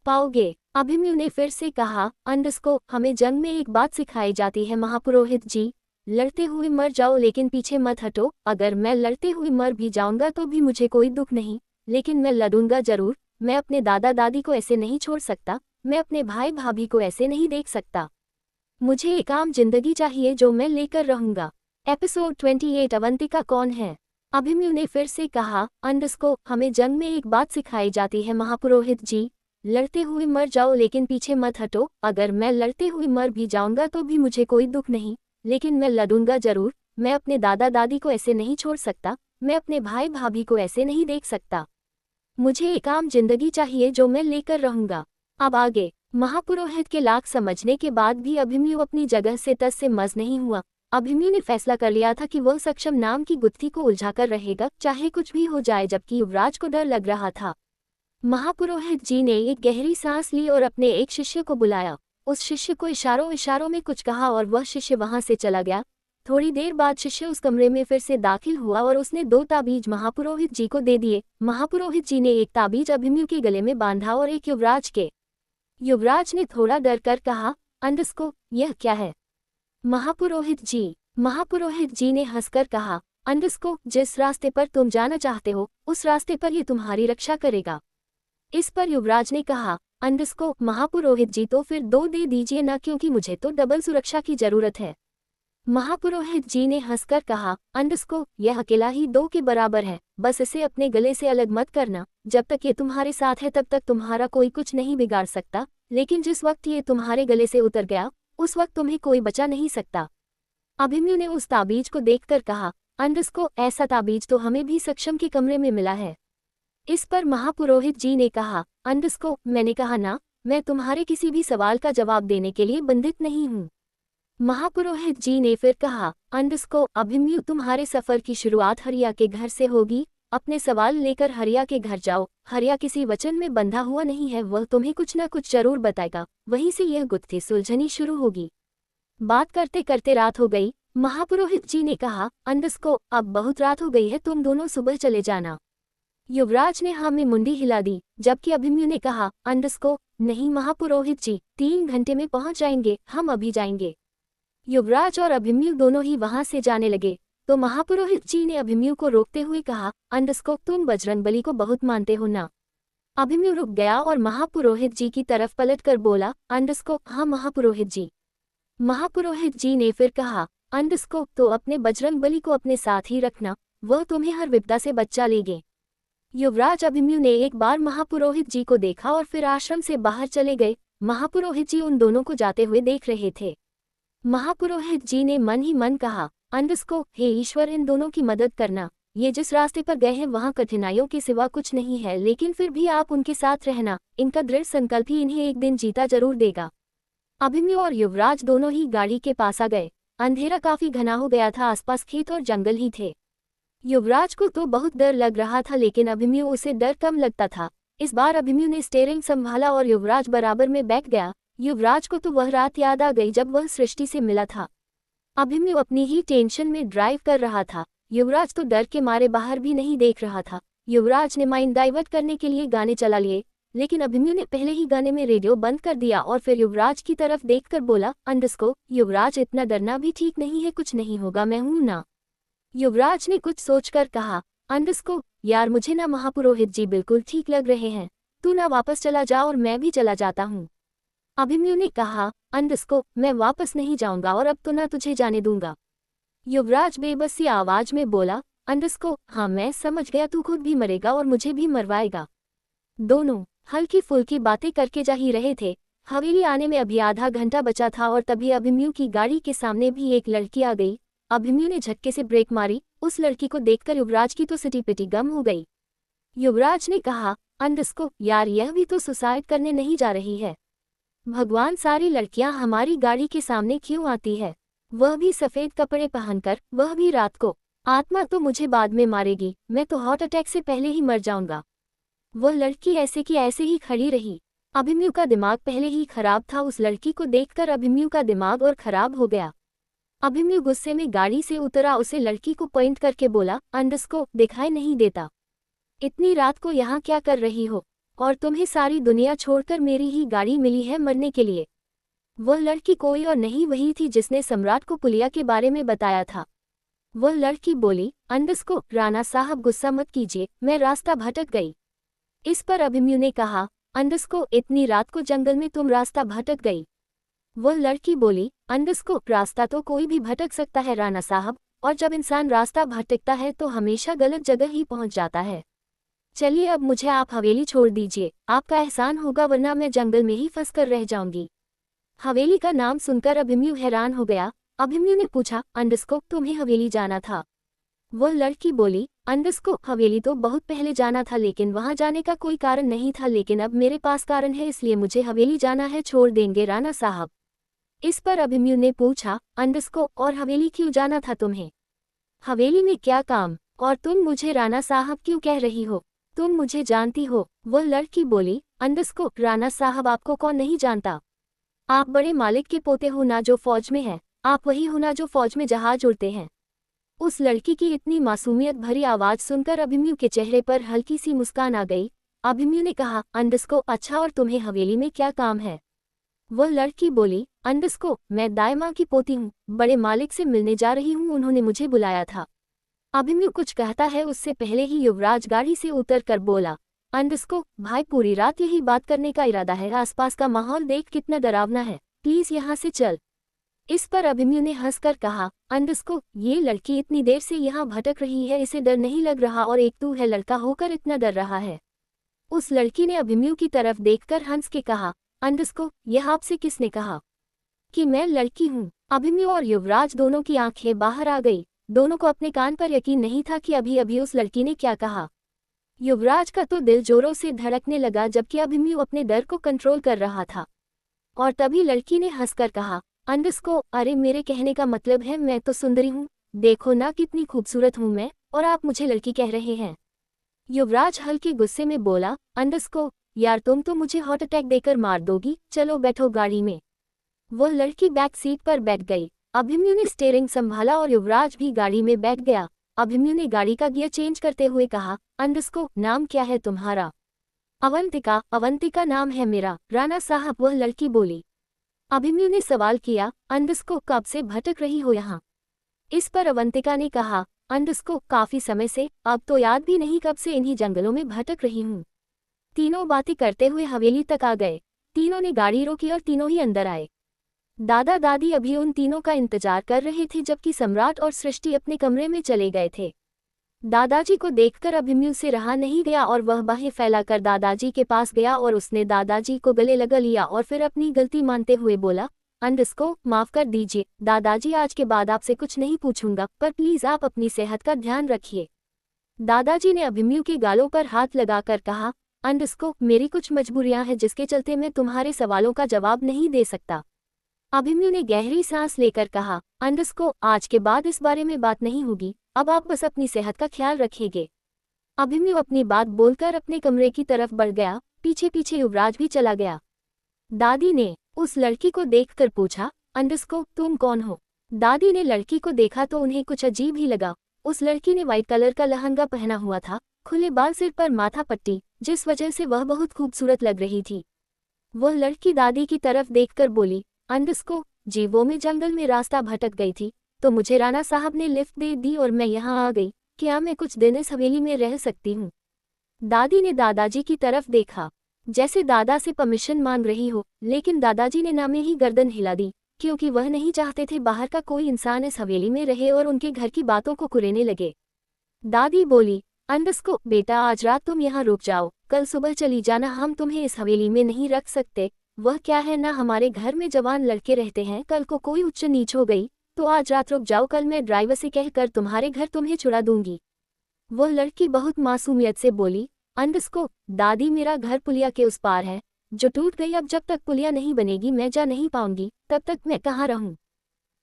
पाओगे? अभिमन्यु ने फिर से कहा, अंडरस्को हमें जंग में एक बात सिखाई जाती है महापुरोहित जी, लड़ते हुए मर जाओ लेकिन पीछे मत हटो। अगर मैं लड़ते हुए मर भी जाऊंगा तो भी मुझे कोई दुख नहीं, लेकिन मैं लड़ूंगा जरूर। मैं अपने दादा दादी को ऐसे नहीं छोड़ सकता, मैं अपने भाई भाभी को ऐसे नहीं देख सकता। मुझे एक आम जिंदगी चाहिए जो मैं लेकर रहूंगा। एपिसोड 28 अवंतिका कौन है? अभिमन्यु ने फिर से कहा, अंडरस्को हमें जंग में एक बात सिखाई जाती है महापुरोहित जी, लड़ते हुए मर जाओ लेकिन पीछे मत हटो। अगर मैं लड़ते हुए मर भी जाऊंगा तो भी मुझे कोई दुख नहीं, लेकिन मैं लड़ूंगा जरूर। मैं अपने दादा दादी को ऐसे नहीं छोड़ सकता, मैं अपने भाई भाभी को ऐसे नहीं देख सकता। मुझे एक आम जिंदगी चाहिए जो मैं लेकर रहूंगा। अब आगे महापुरोहित के लाख समझने के बाद भी अभिमन्यु अपनी जगह से तस से मस नहीं हुआ। अभिमन्यु ने फैसला कर लिया था कि वह सक्षम नाम की गुत्थी को उलझाकर रहेगा, चाहे कुछ भी हो जाए, जबकि युवराज को डर लग रहा था। महापुरोहित जी ने एक गहरी सांस ली और अपने एक शिष्य को बुलाया। उस शिष्य को इशारों इशारों में कुछ कहा और वह शिष्य वहां से चला गया। थोड़ी देर बाद शिष्य उस कमरे में फिर से दाखिल हुआ और उसने 2 ताबीज महापुरोहित जी को दे दिए। महापुरोहित जी ने एक ताबीज अभिमन्यु के गले में बांधा और एक युवराज के। युवराज ने थोड़ा डर कर कहा, अंडरस्को यह क्या है? महापुरोहित जी ने हंसकर कहा, अंडरस्को जिस रास्ते पर तुम जाना चाहते हो उस रास्ते पर ये तुम्हारी रक्षा करेगा। इस पर युवराज ने कहा, अंडरस्को महापुरोहित जी तो फिर 2 दे दीजिए ना, क्योंकि मुझे तो डबल सुरक्षा की जरूरत है। महापुरोहित जी ने हंसकर कहा, अंडरस्को यह अकेला ही 2 के बराबर है, बस इसे अपने गले से अलग मत करना। जब तक ये तुम्हारे साथ है तब तक तुम्हारा कोई कुछ नहीं बिगाड़ सकता, लेकिन जिस वक्त ये तुम्हारे गले से उतर गया उस वक्त तुम्हें कोई बचा नहीं सकता। अभिमन्यु ने उस ताबीज को देखकर कहा, अंडरस्को ऐसा ताबीज तो हमें भी सक्षम के कमरे में मिला है। इस पर महापुरोहित जी ने कहा, अंडरस्को मैंने कहा ना, मैं तुम्हारे किसी भी सवाल का जवाब देने के लिए बंधित नहीं हूँ। महापुरोहित जी ने फिर कहा, अंडरस्को अभिमन्यु तुम्हारे सफर की शुरुआत हरिया के घर से होगी। अपने सवाल लेकर हरिया के घर जाओ। हरिया किसी वचन में बंधा हुआ नहीं है, वह तुम्हें कुछ न कुछ जरूर बताएगा, वहीं से यह गुत्थी सुलझनी शुरू होगी। बात करते करते रात हो गई। महापुरोहित जी ने कहा, अंडरस्को अब बहुत रात हो गई है, तुम दोनों सुबह चले जाना। युवराज ने हाँ में मुंडी हिला दी, जबकि अभिमन्यु ने कहा, अंडरस्को नहीं महापुरोहित जी, 3 घंटे में पहुंच जाएंगे, हम अभी जाएंगे। युवराज और अभिमन्यु दोनों ही वहां से जाने लगे तो महापुरोहित जी ने अभिमन्यु को रोकते हुए कहा, अंडरस्को तुम बजरंगबली को बहुत मानते हो ना? अभिमन्यु रुक गया और महापुरोहित जी की तरफ पलटकर बोला, अंडरस्को हाँ महापुरोहित जी। महापुरोहित जी ने फिर कहा, अंडरस्को तो अपने बजरंगबली को अपने साथ ही रखना, वह तुम्हें हर विपदा से बचा लेंगे। युवराज अभिमन्यु ने एक बार महापुरोहित जी को देखा और फिर आश्रम से बाहर चले गए। महापुरोहित जी उन दोनों को जाते हुए देख रहे थे। महापुरोहित जी ने मन ही मन कहा, अंडरस्को हे ईश्वर इन दोनों की मदद करना, ये जिस रास्ते पर गए हैं वहाँ कठिनाइयों के सिवा कुछ नहीं है, लेकिन फिर भी आप उनके साथ रहना, इनका दृढ़ संकल्प ही इन्हें एक दिन जीता जरूर देगा। अभिमन्यु और युवराज दोनों ही गाड़ी के पास आ गए। अंधेरा काफी घना हो गया था, आसपास खेत और जंगल ही थे। युवराज को तो बहुत डर लग रहा था, लेकिन अभिमन्यु उसे डर कम लगता था। इस बार अभिमन्यु ने स्टीयरिंग संभाला और युवराज बराबर में बैठ गया। युवराज को तो वह रात याद आ गई जब वह सृष्टि से मिला था। अभिमन्यु अपनी ही टेंशन में ड्राइव कर रहा था। युवराज तो डर के मारे बाहर भी नहीं देख रहा था। युवराज ने माइंड डाइवर्ट करने के लिए गाने चला लिए, लेकिन अभिमन्यु ने पहले ही गाने में रेडियो बंद कर दिया और फिर युवराज की तरफ देखकर बोला, अंडरस्को युवराज इतना डरना भी ठीक नहीं है, कुछ नहीं होगा, मैं हूं ना। युवराज ने कुछ सोचकर कहा, अंडरस्को यार मुझे ना महापुरोहित जी बिल्कुल ठीक लग रहे हैं, तू ना वापस चला जा और मैं भी चला जाता हूँ। अभिमन्यु ने कहा, अंडरस्को मैं वापस नहीं जाऊंगा और अब तो ना तुझे जाने दूंगा। युवराज बेबस सी आवाज में बोला, अंडरस्को हाँ मैं समझ गया, तू खुद भी मरेगा और मुझे भी मरवाएगा। दोनों हल्की फुल्की बातें करके जा ही रहे थे। हवेली आने में अभी आधा घंटा बचा था और तभी अभिमन्यु की गाड़ी के सामने भी एक लड़की आ गई। अभिमन्यु ने झटके से ब्रेक मारी। उस लड़की को देखकर युवराज की तो सिटी पिटी गम हो गई। युवराज ने कहा, अंडस्को यार, यह भी तो सुसाइड करने नहीं जा रही है। भगवान, सारी लड़कियां हमारी गाड़ी के सामने क्यों आती है, वह भी सफेद कपड़े पहनकर, वह भी रात को। आत्मा तो मुझे बाद में मारेगी, मैं तो हार्ट अटैक से पहले ही मर जाऊंगा। वह लड़की ऐसे की ऐसे ही खड़ी रही। अभिमन्यु का दिमाग पहले ही खराब था। उस लड़की को देखकर अभिमन्यु का दिमाग और खराब हो गया। अभिमन्यु गुस्से में गाड़ी से उतरा, उसे लड़की को पॉइंट करके बोला, अंडस्को दिखाई नहीं देता, इतनी रात को यहाँ क्या कर रही हो, और तुम्हें सारी दुनिया छोड़कर मेरी ही गाड़ी मिली है मरने के लिए। वह लड़की कोई और नहीं वही थी जिसने सम्राट को पुलिया के बारे में बताया था। वह लड़की बोली, अंडस्को राणा साहब गुस्सा मत कीजिए, मैं रास्ता भटक गई। इस पर अभिमन्यु ने कहा, अंडस्को इतनी रात को जंगल में तुम रास्ता भटक गई। वह लड़की बोली, अंडस्को रास्ता तो कोई भी भटक सकता है राणा साहब, और जब इंसान रास्ता भटकता है तो हमेशा गलत जगह ही पहुंच जाता है। चलिए अब मुझे आप हवेली छोड़ दीजिए, आपका एहसान होगा, वरना मैं जंगल में ही फंस कर रह जाऊंगी। हवेली का नाम सुनकर अभिमन्यु हैरान हो गया। अभिमन्यु ने पूछा, अंडस्को तुम्हें हवेली जाना था? वह लड़की बोली, अंडस्को हवेली तो बहुत पहले जाना था, लेकिन वहां जाने का कोई कारण नहीं था, लेकिन अब मेरे पास कारण है, इसलिए मुझे हवेली जाना है, छोड़ देंगे राणा साहब? इस पर अभिमन्यु ने पूछा, अंडस्को और हवेली क्यों जाना था तुम्हें? हवेली में क्या काम, और तुम मुझे राणा साहब क्यों कह रही हो, तुम मुझे जानती हो? वह लड़की बोली, अंडस्को राणा साहब आपको कौन नहीं जानता, आप बड़े मालिक के पोते हो ना जो फौज में है, आप वही हो ना जो फौज में जहाज उड़ते हैं। उस लड़की की इतनी मासूमियत भरी आवाज सुनकर अभिमन्यु के चेहरे पर हल्की सी मुस्कान आ गई। अभिमन्यु ने कहा, अंडस्को अच्छा, और तुम्हें हवेली में क्या काम है? वह लड़की बोली, अंडस्को मैं दाई की पोती हूँ, बड़े मालिक से मिलने जा रही हूँ, उन्होंने मुझे बुलाया था। अभिमन्यु कुछ कहता है उससे पहले ही युवराज गाड़ी से उतर कर बोला, अंडस्को भाई पूरी रात यही बात करने का इरादा है? आसपास का माहौल देख कितना डरावना है, प्लीज यहाँ से चल। इस पर अभिमन्यु ने हंसकर कहा, अंडस्को ये लड़की इतनी देर से यहाँ भटक रही है, इसे डर नहीं लग रहा, और एक तू है लड़का होकर इतना डर रहा है। उस लड़की ने अभिमन्यु की तरफ देखकर हंस के कहा, अंडस्को यह आपसे किसने कहा कि मैं लड़की हूँ? अभिमन्यु और युवराज दोनों की आंखें बाहर आ गई। दोनों को अपने कान पर यकीन नहीं था कि अभी अभी उस लड़की ने क्या कहा। युवराज का तो दिल जोरों से धड़कने लगा, जबकि अभिमन्यु अपने डर को कंट्रोल कर रहा था। और तभी लड़की ने हंसकर कहा, अंडस्को अरे मेरे कहने का मतलब है मैं तो सुंदरी हूँ, देखो ना कितनी खूबसूरत हूँ मैं, और आप मुझे लड़की कह रहे हैं। युवराज हल्के गुस्से में बोला, अंडस्को यार तुम तो मुझे हार्ट अटैक देकर मार दोगी, चलो बैठो गाड़ी में। वह लड़की बैक सीट पर बैठ गई। अभिमन्यु ने स्टीयरिंग संभाला और युवराज भी गाड़ी में बैठ गया। अभिमन्यु ने गाड़ी का गियर चेंज करते हुए कहा, अंडस्को नाम क्या है तुम्हारा? अवंतिका। अवंतिका नाम है मेरा राणा साहब, वह लड़की बोली। अभिमन्यु ने सवाल किया, अंडस्को कब से भटक रही हो यहाँ? इस पर अवंतिका ने कहा, अंडस्को काफी समय से, अब तो याद भी नहीं कब से इन्हीं जंगलों में भटक रही हूँ। तीनों बातें करते हुए हवेली तक आ गए। तीनों ने गाड़ी रोकी और तीनों ही अंदर आए। दादा दादी अभी उन तीनों का इंतजार कर रहे थे, जबकि सम्राट और सृष्टि अपने कमरे में चले गए थे। दादाजी को देखकर अभिमन्यु से रहा नहीं गया और वह बाहें फैलाकर दादाजी के पास गया और उसने दादाजी को गले लगा लिया और फिर अपनी गलती मानते हुए बोला, अंडस्को माफ कर दीजिए दादाजी, आज के बाद आपसे कुछ नहीं पूछूंगा, पर प्लीज आप अपनी सेहत का ध्यान रखिए। दादाजी ने अभिमन्यु के गालों पर हाथ लगाकर कहा, अंडस्को मेरी कुछ मजबूरियां हैं जिसके चलते मैं तुम्हारे सवालों का जवाब नहीं दे सकता। अभिमन्यु ने गहरी सांस लेकर कहा, अंडस्को आज के बाद इस बारे में बात नहीं होगी, अब आप बस अपनी सेहत का ख्याल रखिएगा। अभिमन्यु अपनी बात बोलकर अपने कमरे की तरफ बढ़ गया। पीछे पीछे युवराज भी चला गया। दादी ने उस लड़की को देखकर पूछा, अंडस्को तुम कौन हो? दादी ने लड़की को देखा तो उन्हें कुछ अजीब ही लगा। उस लड़की ने व्हाइट कलर का लहंगा पहना हुआ था, खुले बाल, सिर पर माथा पट्टी, जिस वजह से वह बहुत खूबसूरत लग रही थी। वह लड़की दादी की तरफ देखकर बोली, अंडस्को जी वो मैं जंगल में रास्ता भटक गई थी, तो मुझे राणा साहब ने लिफ्ट दे दी और मैं यहाँ आ गई। क्या मैं कुछ दिन इस हवेली में रह सकती हूँ? दादी ने दादाजी की तरफ देखा, जैसे दादा से परमिशन मांग रही हो, लेकिन दादाजी ने ना में ही गर्दन हिला दी, क्योंकि वह नहीं चाहते थे बाहर का कोई इंसान इस हवेली में रहे और उनके घर की बातों को कुरेने लगे। दादी बोली, अंडस्को बेटा आज रात तुम यहाँ रुक जाओ, कल सुबह चली जाना, हम तुम्हें इस हवेली में नहीं रख सकते। वह क्या है ना, हमारे घर में जवान लड़के रहते हैं, कल को कोई उच्च नीच हो गई तो आज रात रुक जाओ, कल मैं ड्राइवर से कहकर तुम्हारे घर तुम्हें छुड़ा दूंगी। वह लड़की बहुत मासूमियत से बोली, अंडस्को दादी मेरा घर पुलिया के उस पार है, जो टूट गई, अब जब तक पुलिया नहीं बनेगी मैं जा नहीं पाऊंगी, तब तक मैं कहाँ रहूं।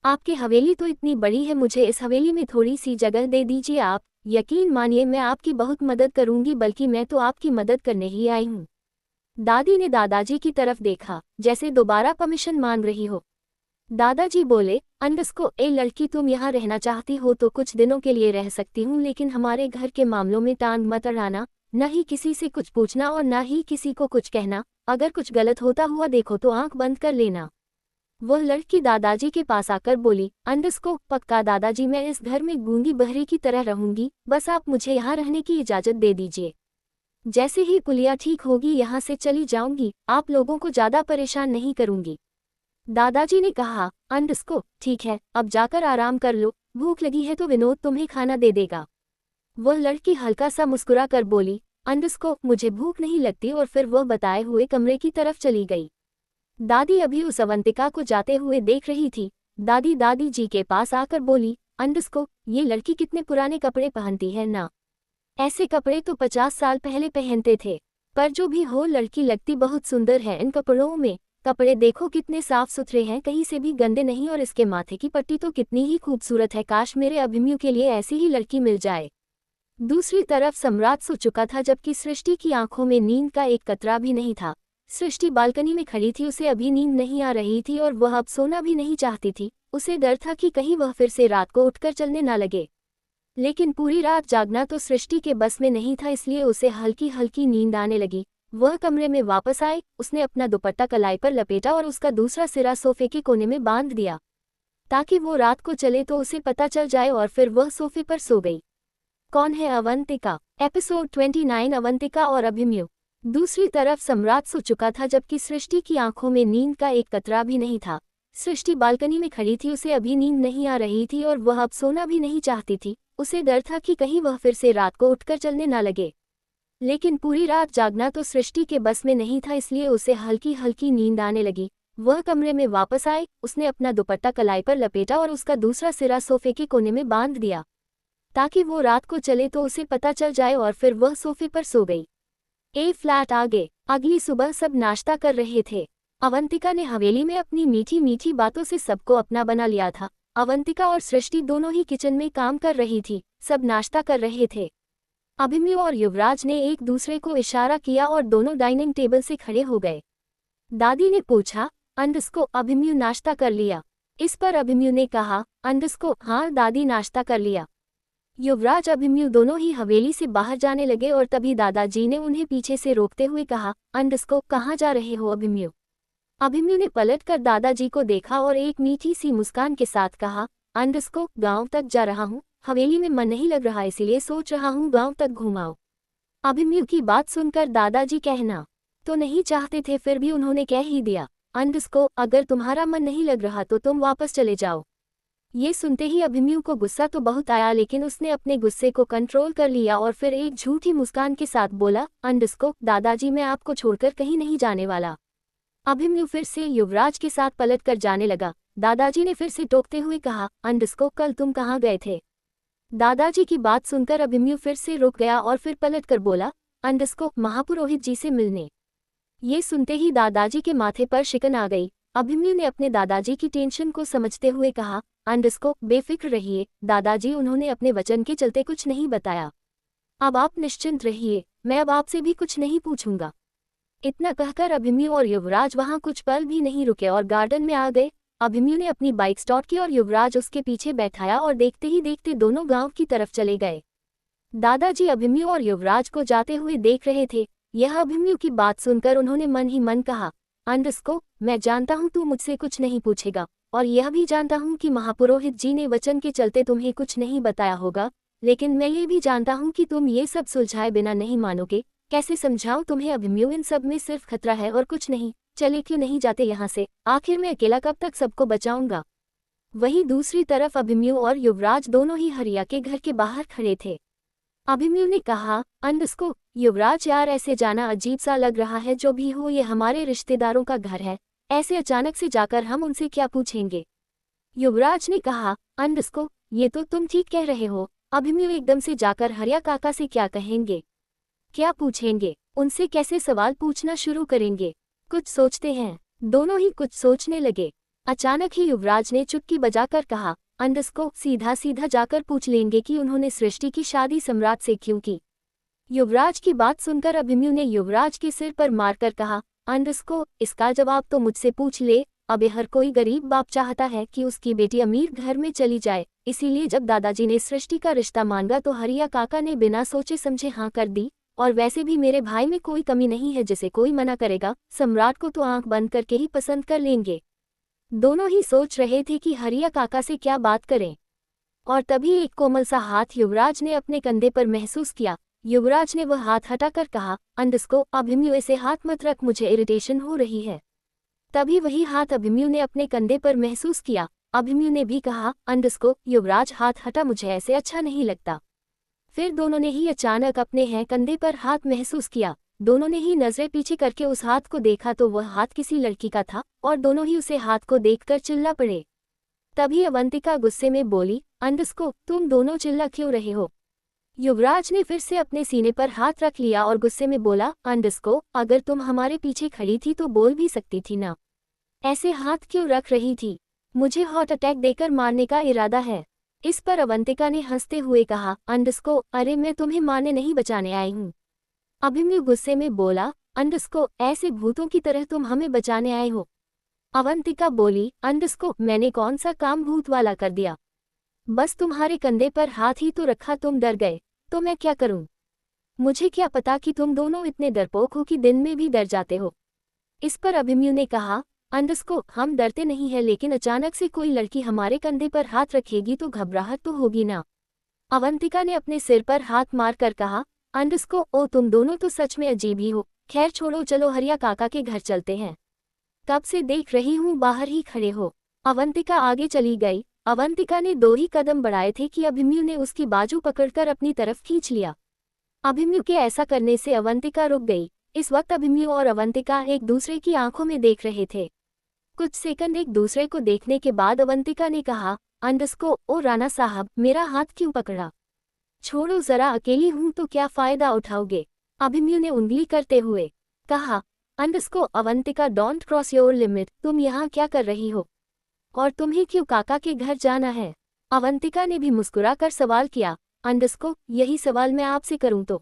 आपकी हवेली तो इतनी बड़ी है, मुझे इस हवेली में थोड़ी सी जगह दे दीजिए आप, यकीन मानिए मैं आपकी बहुत मदद करूंगी, बल्कि मैं तो आपकी मदद करने ही आई हूँ। दादी ने दादाजी की तरफ देखा जैसे दोबारा परमिशन मांग रही हो। दादाजी बोले, अंडस्को ए लड़की तुम यहाँ रहना चाहती हो तो कुछ दिनों के लिए रह सकती हूँ, लेकिन हमारे घर के मामलों में टांग मत अड़ाना, न ही किसी से कुछ पूछना और न ही किसी को कुछ कहना, अगर कुछ गलत होता हुआ देखो तो आंख बंद कर लेना। वह लड़की दादाजी के पास आकर बोली, अंडस्को पक्का दादाजी, मैं इस घर में गूंगी बहरी की तरह रहूंगी, बस आप मुझे यहाँ रहने की इजाजत दे दीजिए। जैसे ही पुलिया ठीक होगी यहाँ से चली जाऊंगी, आप लोगों को ज्यादा परेशान नहीं करूंगी। दादाजी ने कहा, अंडस्को ठीक है, अब जाकर आराम कर लो, भूख लगी है तो विनोद तुम्हें खाना दे देगा। वह लड़की हल्का सा मुस्कुरा कर बोली, अंडस्को मुझे भूख नहीं लगती, और फिर वह बताए हुए कमरे की तरफ चली गई। दादी अभी उस अवंतिका को जाते हुए देख रही थी। दादी जी के पास आकर बोली, अंडस्को ये लड़की कितने पुराने कपड़े पहनती है ना, ऐसे कपड़े तो 50 साल पहले पहनते थे, पर जो भी हो लड़की लगती बहुत सुंदर है इन कपड़ों में, कपड़े देखो कितने साफ सुथरे हैं, कहीं से भी गंदे नहीं, और इसके माथे की पट्टी तो कितनी ही खूबसूरत है, काश मेरे अभिमन्यु के लिए ऐसी ही लड़की मिल जाए। दूसरी तरफ सम्राट सो चुका था, जबकि सृष्टि की आंखों में नींद का एक कतरा भी नहीं था। सृष्टि बालकनी में खड़ी थी, उसे अभी नींद नहीं आ रही थी और वह अब सोना भी नहीं चाहती थी। उसे डर था कि कहीं वह फिर से रात को उठकर चलने ना लगे, लेकिन पूरी रात जागना तो सृष्टि के बस में नहीं था, इसलिए उसे हल्की हल्की नींद आने लगी। वह कमरे में वापस आए, उसने अपना दुपट्टा कलाई पर लपेटा और उसका दूसरा सिरा सोफे के कोने में बांध दिया, ताकि वो रात को चले तो उसे पता चल जाए, और फिर वह सोफे पर सो गई। कौन है अवंतिका? एपिसोड 29 अवंतिका और अभिमन्यु। दूसरी तरफ सम्राट सो चुका था, जबकि सृष्टि की आंखों में नींद का एक कतरा भी नहीं था। सृष्टि बालकनी में खड़ी थी, उसे अभी नींद नहीं आ रही थी और वह अब सोना भी नहीं चाहती थी। उसे डर था कि कहीं वह फिर से रात को उठकर चलने ना लगे, लेकिन पूरी रात जागना तो सृष्टि के बस में नहीं था, इसलिए उसे हल्की हल्की नींद आने लगी। वह कमरे में वापस आए, उसने अपना दुपट्टा कलाई पर लपेटा और उसका दूसरा सिरा सोफे के कोने में बांध दिया, ताकि वो रात को चले तो उसे पता चल जाए, और फिर वह सोफे पर सो गई। ए फ्लैट आगे। अगली सुबह सब नाश्ता कर रहे थे। अवंतिका ने हवेली में अपनी मीठी मीठी बातों से सबको अपना बना लिया था। अवंतिका और सृष्टि दोनों ही किचन में काम कर रही थी। सब नाश्ता कर रहे थे। अभिमन्यु और युवराज ने एक दूसरे को इशारा किया और दोनों डाइनिंग टेबल से खड़े हो गए। दादी ने पूछा, अंडस्को अभिमन्यु नाश्ता कर लिया? इस पर अभिमन्यु ने कहा, अंडस्को हाँ दादी नाश्ता कर लिया। युवराज अभिमन्यु दोनों ही हवेली से बाहर जाने लगे और तभी दादाजी ने उन्हें पीछे से रोकते हुए कहा, अंडस्को कहाँ जा रहे हो अभिमन्यु? अभिमन्यु ने पलटकर दादाजी को देखा और एक मीठी सी मुस्कान के साथ कहा, अंडस्को गांव तक जा रहा हूँ, हवेली में मन नहीं लग रहा, इसीलिए सोच रहा हूँ गांव तक घुमाओ। अभिमन्यु की बात सुनकर दादाजी कहना तो नहीं चाहते थे, फिर भी उन्होंने कह ही दिया, अंडस्को अगर तुम्हारा मन नहीं लग रहा तो तुम वापस चले जाओ। ये सुनते ही अभिमन्यु को गुस्सा तो बहुत आया, लेकिन उसने अपने गुस्से को कंट्रोल कर लिया और फिर एक झूठी मुस्कान के साथ बोला, अंडस्को दादाजी मैं आपको छोड़कर कहीं नहीं जाने वाला। अभिमन्यु फिर से युवराज के साथ पलट कर जाने लगा। दादाजी ने फिर से टोकते हुए कहा, अंडस्को कल तुम कहाँ गए थे? दादाजी की बात सुनकर अभिमन्यु फिर से रुक गया और फिर पलट कर बोला, अंडस्को महापुरोहित जी से मिलने। ये सुनते ही दादाजी के माथे पर शिकन आ गई। अभिमन्यु ने अपने दादाजी की टेंशन को समझते हुए कहा, अंडस्को बेफिक्र रहिए दादाजी, उन्होंने अपने वचन के चलते कुछ नहीं बताया। अब आप निश्चिंत रहिए, मैं अब आपसे भी कुछ नहीं पूछूंगा। इतना कहकर अभिमन्यु और युवराज वहां कुछ पल भी नहीं रुके और गार्डन में आ गए। अभिमन्यु ने अपनी बाइक स्टार्ट की और युवराज उसके पीछे बैठाया और देखते ही देखते दोनों गांव की तरफ चले गए। दादाजी अभिमन्यु और युवराज को जाते हुए देख रहे थे। यह अभिमन्यु की बात सुनकर उन्होंने मन ही मन कहा, अंडस्को मैं जानता हूँ तू मुझसे कुछ नहीं पूछेगा, और यह भी जानता हूँ कि महापुरोहित जी ने वचन के चलते तुम्हें कुछ नहीं बताया होगा, लेकिन मैं ये भी जानता हूँ कि तुम ये सब सुलझाए बिना नहीं मानोगे। कैसे समझाऊं तुम्हें अभिमन्यु, इन सब में सिर्फ खतरा है और कुछ नहीं। चले क्यों नहीं जाते यहाँ से, आखिर मैं अकेला कब तक सबको बचाऊंगा। वहीं दूसरी तरफ अभिमन्यु और युवराज दोनों ही हरिया के घर के बाहर खड़े थे। अभिमन्यु ने कहा, अंडस्को युवराज यार ऐसे जाना अजीब सा लग रहा है, जो भी हो ये हमारे रिश्तेदारों का घर है, ऐसे अचानक से जाकर हम उनसे क्या पूछेंगे। युवराज ने कहा, अंडस्को ये तो तुम ठीक कह रहे हो। अभिमन्यु एकदम से जाकर हरिया काका से क्या कहेंगे, क्या पूछेंगे, उनसे कैसे सवाल पूछना शुरू करेंगे, कुछ सोचते हैं। दोनों ही कुछ सोचने लगे। अचानक ही युवराज ने चुटकी बजाकर कहा, अंडस्को सीधा सीधा जाकर पूछ लेंगे कि उन्होंने सृष्टि की शादी सम्राट से क्यों की। युवराज की बात सुनकर अभिमन्यु ने युवराज के सिर पर मारकर कहा, अंडस्को इसका जवाब तो मुझसे पूछ ले। अबे हर कोई गरीब बाप चाहता है कि उसकी बेटी अमीर घर में चली जाए, इसीलिए जब दादाजी ने सृष्टि का रिश्ता मांगा तो हरिया काका ने बिना सोचे समझे हाँ कर दी। और वैसे भी मेरे भाई में कोई कमी नहीं है जिसे कोई मना करेगा, सम्राट को तो आंख बंद करके ही पसंद कर लेंगे। दोनों ही सोच रहे थे कि हरिया काका से क्या बात करें, और तभी एक कोमल सा हाथ युवराज ने अपने कंधे पर महसूस किया। युवराज ने वह हाथ हटाकर कहा, अंडस्को अभिमन्यु ऐसे हाथ मत रख, मुझे इरिटेशन हो रही है। तभी वही हाथ अभिमन्यु ने अपने कंधे पर महसूस किया। अभिमन्यु ने भी कहा, अंडस्को युवराज हाथ हटा, मुझे ऐसे अच्छा नहीं लगता। फिर दोनों ने ही अचानक अपने हैं कंधे पर हाथ महसूस किया। दोनों ने ही नजरें पीछे करके उस हाथ को देखा तो वह हाथ किसी लड़की का था, और दोनों ही उसे हाथ को देखकर चिल्ला पड़े। तभी अवंतिका गुस्से में बोली, अंडस्को तुम दोनों चिल्ला क्यों रहे हो। युवराज ने फिर से अपने सीने पर हाथ रख लिया और गुस्से में बोला, अंडस्को अगर तुम हमारे पीछे खड़ी थी तो बोल भी सकती थी ना, ऐसे हाथ क्यों रख रही थी। मुझे हार्ट अटैक देकर मारने का इरादा है। इस पर अवंतिका ने हंसते हुए कहा, अंडस्को अरे मैं तुम्हें मारने नहीं बचाने आई हूँ। अभिमन्यु गुस्से में बोला, अंडस्को ऐसे भूतों की तरह तुम हमें बचाने आए हो। अवंतिका बोली, अंडस्को मैंने कौन सा काम भूत वाला कर दिया, बस तुम्हारे कंधे पर हाथ ही तो रखा, तुम डर गए तो मैं क्या करूं। मुझे क्या पता कि तुम दोनों इतने डरपोक हो कि दिन में भी डर जाते हो। इस पर अभिमन्यु ने कहा, अंडस्को हम डरते नहीं है, लेकिन अचानक से कोई लड़की हमारे कंधे पर हाथ रखेगी तो घबराहट तो होगी ना। अवंतिका ने अपने सिर पर हाथ मारकर कहा, अंडस्को ओ तुम दोनों तो सच में अजीब ही हो। खैर छोड़ो, चलो हरिया काका के घर चलते हैं, कब से देख रही हूँ बाहर ही खड़े हो। अवंतिका आगे चली गई। अवंतिका ने 2 ही कदम बढ़ाए थे कि अभिमन्यु ने उसकी बाजू पकड़कर अपनी तरफ खींच लिया। अभिमन्यु के ऐसा करने से अवंतिका रुक गई। इस वक्त अभिमन्यु और अवंतिका एक दूसरे की आंखों में देख रहे थे। कुछ सेकंड एक दूसरे को देखने के बाद अवंतिका ने कहा, अंडस्को ओ राणा साहब मेरा हाथ क्यों पकड़ा, छोड़ो जरा, अकेली हूं तो क्या फायदा उठाओगे। अभिमन्यु ने उंगली करते हुए कहा, अंडस्को Avantika don't cross your limit, तुम यहाँ क्या कर रही हो और तुम्हें क्यों काका के घर जाना है। अवंतिका ने भी मुस्कुराकर सवाल किया, अंडस्को यही सवाल मैं आपसे करूं तो।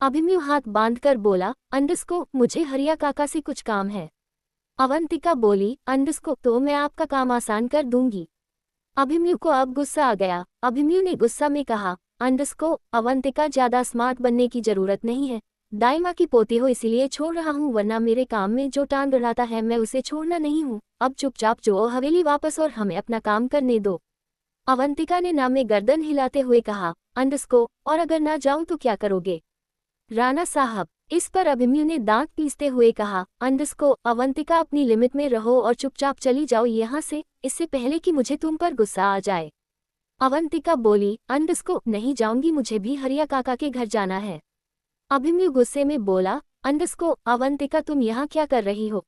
अभिमन्यु हाथ बांधकर बोला, अंडस्को मुझे हरिया काका से कुछ काम है। अवंतिका बोली, अंडस्को तो मैं आपका काम आसान कर दूंगी। अभिमन्यु को अब गुस्सा आ गया। अभिमन्यु ने गुस्सा में कहा, अंडस्को अवंतिका ज्यादा स्मार्ट बनने की जरूरत नहीं है, दाई की पोती हो इसीलिए छोड़ रहा हूँ, वरना मेरे काम में जो टांग अड़ाता है मैं उसे छोड़ना नहीं हूँ। अब चुपचाप जो हवेली वापस और हमें अपना काम करने दो। अवंतिका ने ना में गर्दन हिलाते हुए कहा, अंडस्को और अगर ना जाऊं तो क्या करोगे राणा साहब। इस पर अभिमन्यु ने दांत पीसते हुए कहा, अंडस्को अवंतिका अपनी लिमिट में रहो और चुपचाप चली जाओ यहाँ से, इससे पहले कि मुझे तुम पर गुस्सा आ जाए। अवंतिका बोली, अंडस्को नहीं जाऊंगी, मुझे भी हरिया काका के घर जाना है। अभिमन्यु गुस्से में बोला, अंडस्को अवंतिका तुम यहाँ क्या कर रही हो,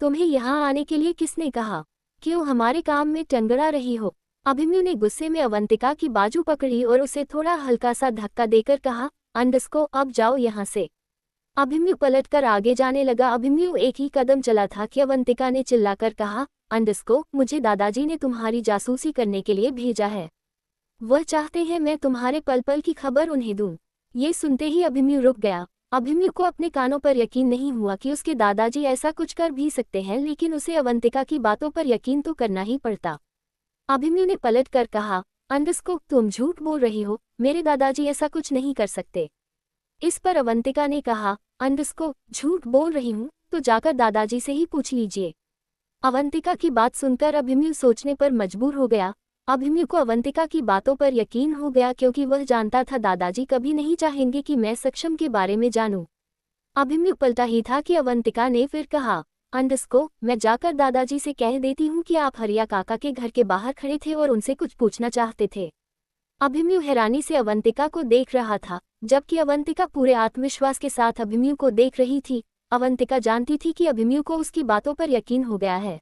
तुम्हें यहाँ आने के लिए किसने कहा, क्यों हमारे काम में टंगड़ा रही हो। अभिमन्यु ने गुस्से में अवंतिका की बाजू पकड़ी और उसे थोड़ा हल्का सा धक्का देकर कहा, अंडस्को अब जाओ यहाँ से। अभिमन्यु पलटकर आगे जाने लगा। अभिमन्यु एक ही कदम चला था कि अवंतिका ने चिल्लाकर कहा, अंडस्को मुझे दादाजी ने तुम्हारी जासूसी करने के लिए भेजा है, वह चाहते हैं मैं तुम्हारे पल पल की खबर उन्हें दूं। ये सुनते ही अभिमन्यु रुक गया। अभिमन्यु को अपने कानों पर यकीन नहीं हुआ कि उसके दादाजी ऐसा कुछ कर भी सकते हैं, लेकिन उसे अवंतिका की बातों पर यकीन तो करना ही पड़ता। अभिमन्यु ने पलट कर कहा, अंडस्को तुम झूठ बोल रही हो, मेरे दादाजी ऐसा कुछ नहीं कर सकते। इस पर अवंतिका ने कहा, अंडस्को झूठ बोल रही हूँ तो जाकर दादाजी से ही पूछ लीजिए। अवंतिका की बात सुनकर अभिमन्यु सोचने पर मजबूर हो गया। अभिमन्यु को अवंतिका की बातों पर यकीन हो गया, क्योंकि वह जानता था दादाजी कभी नहीं चाहेंगे कि मैं सक्षम के बारे में जानूं। अभिमन्यु पलटा ही था कि अवंतिका ने फिर कहा, अंडस्को मैं जाकर दादाजी से कह देती हूँ कि आप हरिया काका के घर के बाहर खड़े थे और उनसे कुछ पूछना चाहते थे। अभिमन्यु हैरानी से अवंतिका को देख रहा था, जबकि अवंतिका पूरे आत्मविश्वास के साथ अभिमन्यु को देख रही थी। अवंतिका जानती थी कि अभिमन्यु को उसकी बातों पर यकीन हो गया है।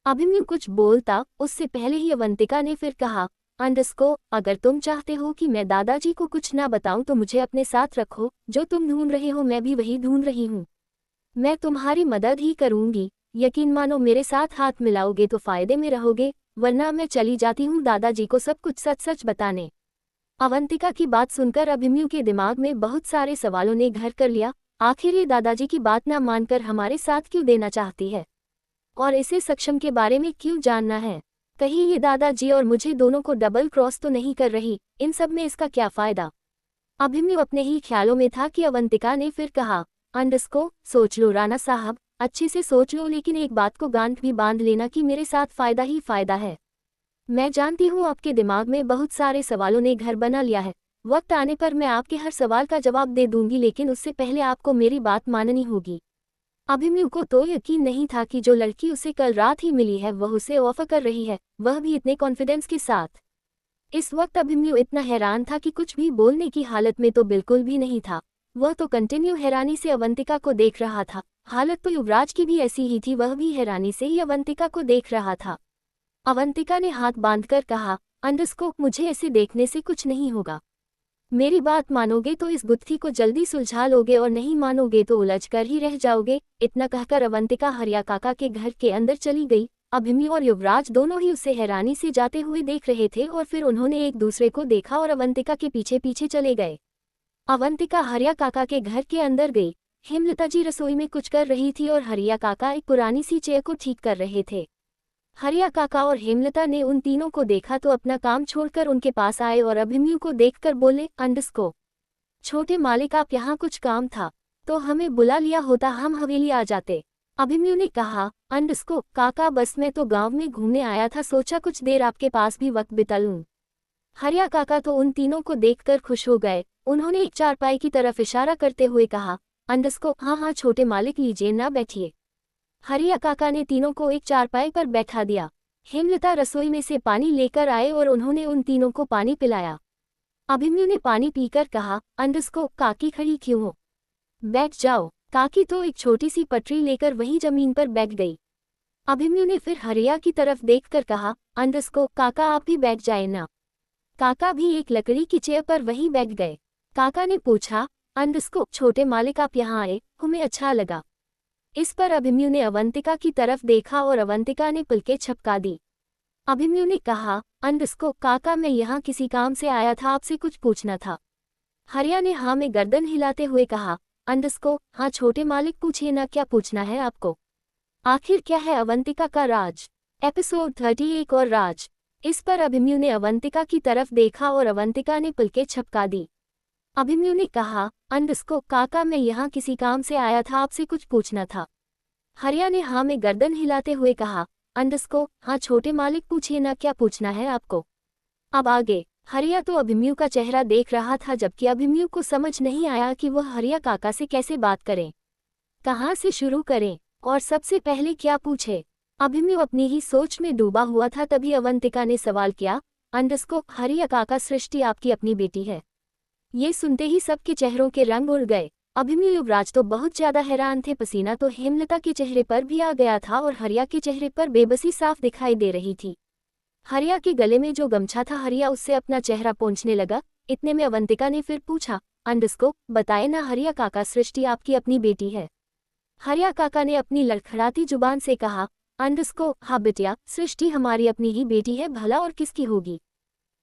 अभिमन्यु कुछ बोलता उससे पहले ही अवंतिका ने फिर कहा, अंडस्को, अगर तुम चाहते हो कि मैं दादाजी को कुछ ना बताऊं तो मुझे अपने साथ रखो। जो तुम ढूंढ रहे हो मैं भी वही ढूंढ रही हूँ। मैं तुम्हारी मदद ही करूंगी। यकीन मानो, मेरे साथ हाथ मिलाओगे तो फायदे में रहोगे, वरना मैं चली जाती हूँ दादाजी को सब कुछ सच सच बताने। अवंतिका की बात सुनकर अभिमन्यु के दिमाग में बहुत सारे सवालों ने घर कर लिया। आखिर ये दादाजी की बात ना मानकर हमारे साथ क्यों देना चाहती है, और इसे सक्षम के बारे में क्यों जानना है? कहीं ये दादाजी और मुझे दोनों को डबल क्रॉस तो नहीं कर रही? इन सब में इसका क्या फायदा? अभिमन्यु अपने ही ख्यालों में था कि अवंतिका ने फिर कहा, अंडस्को, सोच लो राणा साहब, अच्छे से सोच लो, लेकिन एक बात को गांठ भी बांध लेना कि मेरे साथ फायदा ही फायदा है। मैं जानती हूँ आपके दिमाग में बहुत सारे सवालों ने घर बना लिया है। वक्त आने पर मैं आपके हर सवाल का जवाब दे दूंगी, लेकिन उससे पहले आपको मेरी बात माननी होगी। अभिमन्यु को तो यकीन नहीं था कि जो लड़की उसे कल रात ही मिली है वह उसे ऑफर कर रही है, वह भी इतने कॉन्फिडेंस के साथ। इस वक्त अभिमन्यु इतना हैरान था कि कुछ भी बोलने की हालत में तो बिल्कुल भी नहीं था। वह तो कंटिन्यू हैरानी से अवंतिका को देख रहा था। हालत तो युवराज की भी ऐसी ही थी, वह भी हैरानी से ही अवंतिका को देख रहा था। अवंतिका ने हाथ बांधकर कहा, अंडस्को, मुझे ऐसे देखने से कुछ नहीं होगा। मेरी बात मानोगे तो इस गुत्थी को जल्दी सुलझा लोगे, और नहीं मानोगे तो उलझ कर ही रह जाओगे। इतना कहकर अवंतिका हरिया काका के घर के अंदर चली गई। अभिमन्यु और युवराज दोनों ही उसे हैरानी से जाते हुए देख रहे थे, और फिर उन्होंने एक दूसरे को देखा और अवंतिका के पीछे पीछे चले गए। अवंतिका हरिया काका के घर के अंदर गई। हेमलता जी रसोई में कुछ कर रही थी और हरिया काका एक पुरानी सी चेयर को ठीक कर रहे थे। हरिया काका और हेमलता ने उन तीनों को देखा तो अपना काम छोड़कर उनके पास आए और अभिमन्यु को देखकर बोले, अंडस्को, छोटे मालिक, आप यहाँ कुछ काम था तो हमें बुला लिया होता, हम हवेली आ जाते। अभिमन्यु ने कहा, अंडस्को काका, बस मैं तो गांव में घूमने आया था, सोचा कुछ देर आपके पास भी वक्त बिता लूं। हरिया काका तो उन तीनों को देखकर खुश हो गए। उन्होंने एक चारपाई की तरफ इशारा करते हुए कहा, अंडस्को, हाँ हाँ छोटे मालिक, लीजिए ना बैठिए। हरिया काका ने तीनों को एक चारपाई पर बैठा दिया। हेमलता रसोई में से पानी लेकर आए और उन्होंने उन तीनों को पानी पिलाया। अभिमन्यु ने पानी पीकर कहा, अंडस्को, काकी खड़ी क्यों हो, बैठ जाओ। काकी तो एक छोटी सी पटरी लेकर वहीं जमीन पर बैठ गई। अभिमन्यु ने फिर हरिया की तरफ देखकर कहा, अंडस्को, काका आप भी बैठ जाए ना। काका भी एक लकड़ी की चेयर पर वहीं बैठ गए। काका ने पूछा, अंडस्को, छोटे मालिक आप यहाँ आए, हमें अच्छा लगा। इस पर अभिमन्यु ने अवंतिका की तरफ देखा और अवंतिका ने पलकें झपका दी। अभिमन्यु ने कहा, अंडस्को काका, मैं यहाँ किसी काम से आया था, आपसे कुछ पूछना था। हरिया ने हाँ में गर्दन हिलाते हुए कहा, अंडस्को, हाँ छोटे मालिक, पूछिए ना, क्या पूछना है आपको। आखिर क्या है अवंतिका का राज। एपिसोड 31 और राज। इस पर अभिमन्यु ने अवंतिका की तरफ देखा और अवंतिका ने पलकें झपका दी। अभिमन्यु ने कहा, अंडस्को काका, मैं यहाँ किसी काम से आया था, आपसे कुछ पूछना था। हरिया ने हाँ में गर्दन हिलाते हुए कहा, अंडस्को, हाँ छोटे मालिक, पूछिए ना, क्या पूछना है आपको। अब आगे। हरिया तो अभिमन्यु का चेहरा देख रहा था, जबकि अभिमन्यु को समझ नहीं आया कि वह हरिया काका से कैसे बात करें, कहाँ से शुरू करें और सबसे पहले क्या पूछे। अभिमन्यु अपनी ही सोच में डूबा हुआ था। तभी अवंतिका ने सवाल किया, अंडस्को, हरिया काका, सृष्टि आपकी अपनी बेटी है। ये सुनते ही सबके चेहरों के रंग उड़ गए। अभिमन्यु युवराज तो बहुत ज्यादा हैरान थे। पसीना तो हेमलता के चेहरे पर भी आ गया था और हरिया के चेहरे पर बेबसी साफ दिखाई दे रही थी। हरिया के गले में जो गमछा था, हरिया उससे अपना चेहरा पोंछने लगा। इतने में अवंतिका ने फिर पूछा, अंडस्को, बताए ना हरिया काका, सृष्टि आपकी अपनी बेटी है। हरिया काका ने अपनी लड़खड़ाती जुबान से कहा, अंडस्को, हाँ बिटिया, सृष्टि हमारी अपनी ही बेटी है, भला और किसकी होगी।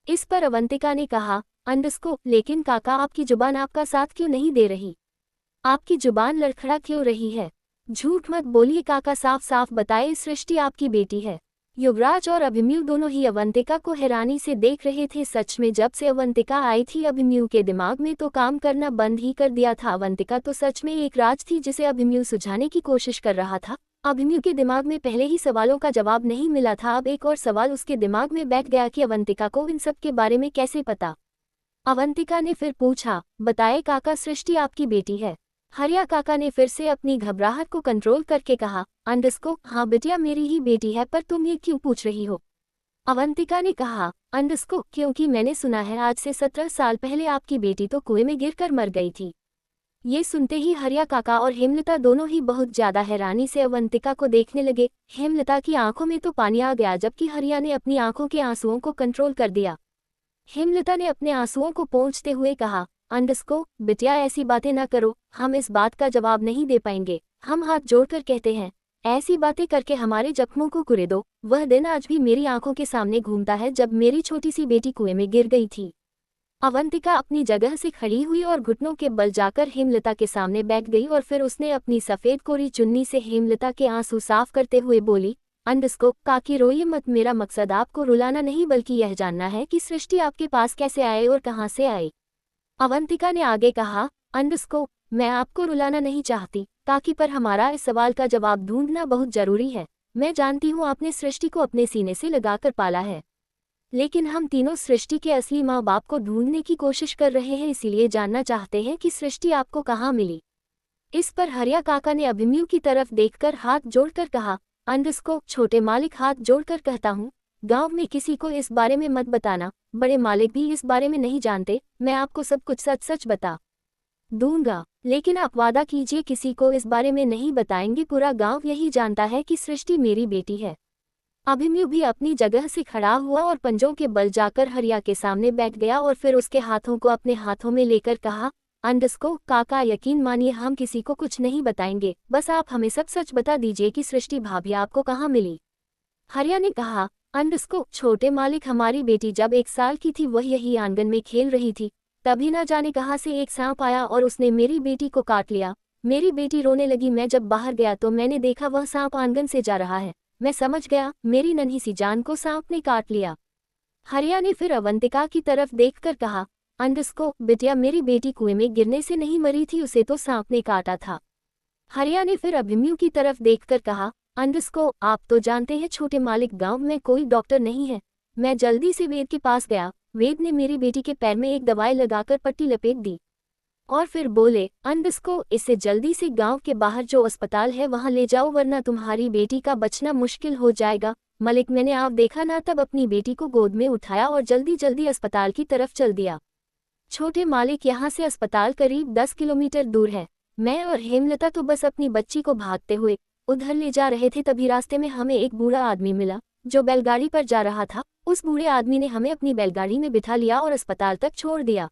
इस पर अवंतिका ने कहा, अंडस्को, लेकिन काका, आपकी जुबान आपका साथ क्यों नहीं दे रही, आपकी जुबान लड़खड़ा क्यों रही है। झूठ मत बोलिए काका, साफ साफ बताए, सृष्टि आपकी बेटी है। युवराज और अभिमन्यु दोनों ही अवंतिका को हैरानी से देख रहे थे। सच में जब से अवंतिका आई थी, अभिमन्यु के दिमाग में तो काम करना बंद ही कर दिया था। अवंतिका तो सच में एक राज थी जिसे अभिमन्यु सुझाने की कोशिश कर रहा था। अभिमन्यु के दिमाग में पहले ही सवालों का जवाब नहीं मिला था, अब एक और सवाल उसके दिमाग में बैठ गया कि अवंतिका को इन सब के बारे में कैसे पता। अवंतिका ने फिर पूछा, बताए काका, सृष्टि आपकी बेटी है। हरिया काका ने फिर से अपनी घबराहट को कंट्रोल करके कहा, अंडस्को, हाँ बिटिया, मेरी ही बेटी है, पर तुम ये क्यों पूछ रही हो। अवंतिका ने कहा, अंडस्को, क्योंकि मैंने सुना है आज से 17 साल पहले आपकी बेटी तो कुएं में गिरकर मर गई थी। ये सुनते ही हरिया काका और हेमलता दोनों ही बहुत ज्यादा हैरानी से अवंतिका को देखने लगे। हेमलता की आंखों में तो पानी आ गया, जबकि हरिया ने अपनी आंखों के आंसुओं को कंट्रोल कर दिया। हेमलता ने अपने आंसुओं को पोंछते हुए कहा, अंडस्को, बिटिया ऐसी बातें न करो, हम इस बात का जवाब नहीं दे पाएंगे। हम हाथ जोड़कर कहते हैं, ऐसी बातें करके हमारे जख्मों को कुरे दो। वह दिन आज भी मेरी आंखों के सामने घूमता है जब मेरी छोटी सी बेटी कुएं में गिर गई थी। अवंतिका अपनी जगह से खड़ी हुई और घुटनों के बल जाकर हेमलता के सामने बैठ गई और फिर उसने अपनी सफेद कोरी चुन्नी से हेमलता के आंसू साफ करते हुए बोली, अंडस्को, काकी रोइए मत, मेरा मकसद आपको रुलाना नहीं बल्कि यह जानना है कि सृष्टि आपके पास कैसे आए और कहाँ से आए। अवंतिका ने आगे कहा, अंडस्को, मैं आपको रुलाना नहीं चाहती काकी, पर हमारा इस सवाल का जवाब ढूंढना बहुत जरूरी है। मैं जानती हूँ आपने सृष्टि को अपने सीने से लगाकर पाला है, लेकिन हम तीनों सृष्टि के असली माँ बाप को ढूंढने की कोशिश कर रहे हैं, इसीलिए जानना चाहते हैं कि सृष्टि आपको कहाँ मिली। इस पर हरिया काका ने अभिमन्यु की तरफ देखकर हाथ जोड़कर कहा, अंडस्को, छोटे मालिक, हाथ जोड़कर कहता हूँ, गांव में किसी को इस बारे में मत बताना। बड़े मालिक भी इस बारे में नहीं जानते। मैं आपको सब कुछ सच सच बता दूंगा, लेकिन आप वादा कीजिए किसी को इस बारे में नहीं बताएंगे। पूरा गांव यही जानता है कि सृष्टि मेरी बेटी है। अभिमन्यु भी अपनी जगह से खड़ा हुआ और पंजों के बल जाकर हरिया के सामने बैठ गया और फिर उसके हाथों को अपने हाथों में लेकर कहा, अंडस्को, काका, यकीन मानिए हम किसी को कुछ नहीं बताएंगे, बस आप हमें सब सच बता दीजिए कि सृष्टि भाभी आपको कहाँ मिली। हरिया ने कहा, अंडस्को, छोटे मालिक, हमारी बेटी जब 1 साल की थी वह यही आंगन में खेल रही थी, तभी ना जाने कहाँ से एक सांप आया और उसने मेरी बेटी को काट लिया। मेरी बेटी रोने लगी। मैं जब बाहर गया तो मैंने देखा वह सांप आंगन से जा रहा है। मैं समझ गया मेरी नन्ही सी जान को सांप ने काट लिया। हरिया ने फिर अवंतिका की तरफ देखकर कहा, अंडस्को, बिटिया, मेरी बेटी कुएं में गिरने से नहीं मरी थी, उसे तो सांप ने काटा था। हरिया ने फिर अभिमन्यु की तरफ देखकर कहा, अंडस्को, आप तो जानते हैं छोटे मालिक, गांव में कोई डॉक्टर नहीं है। मैं जल्दी से वेद के पास गया। वेद ने मेरी बेटी के पैर में एक दवाई लगाकर पट्टी लपेट दी और फिर बोले, अंडस्को, इसे जल्दी से गांव के बाहर जो अस्पताल है वहां ले जाओ, वरना तुम्हारी बेटी का बचना मुश्किल हो जाएगा। मलिक, मैंने आप देखा ना, तब अपनी बेटी को गोद में उठाया और जल्दी जल्दी अस्पताल की तरफ चल दिया। छोटे मालिक, यहाँ से अस्पताल करीब 10 किलोमीटर दूर है। मैं और हेमलता तो बस अपनी बच्ची को भागते हुए उधर ले जा रहे थे, तभी रास्ते में हमें एक बूढ़ा आदमी मिला जो बैलगाड़ी पर जा रहा था। उस बूढ़े आदमी ने हमें अपनी बैलगाड़ी में बिठा लिया और अस्पताल तक छोड़ दिया,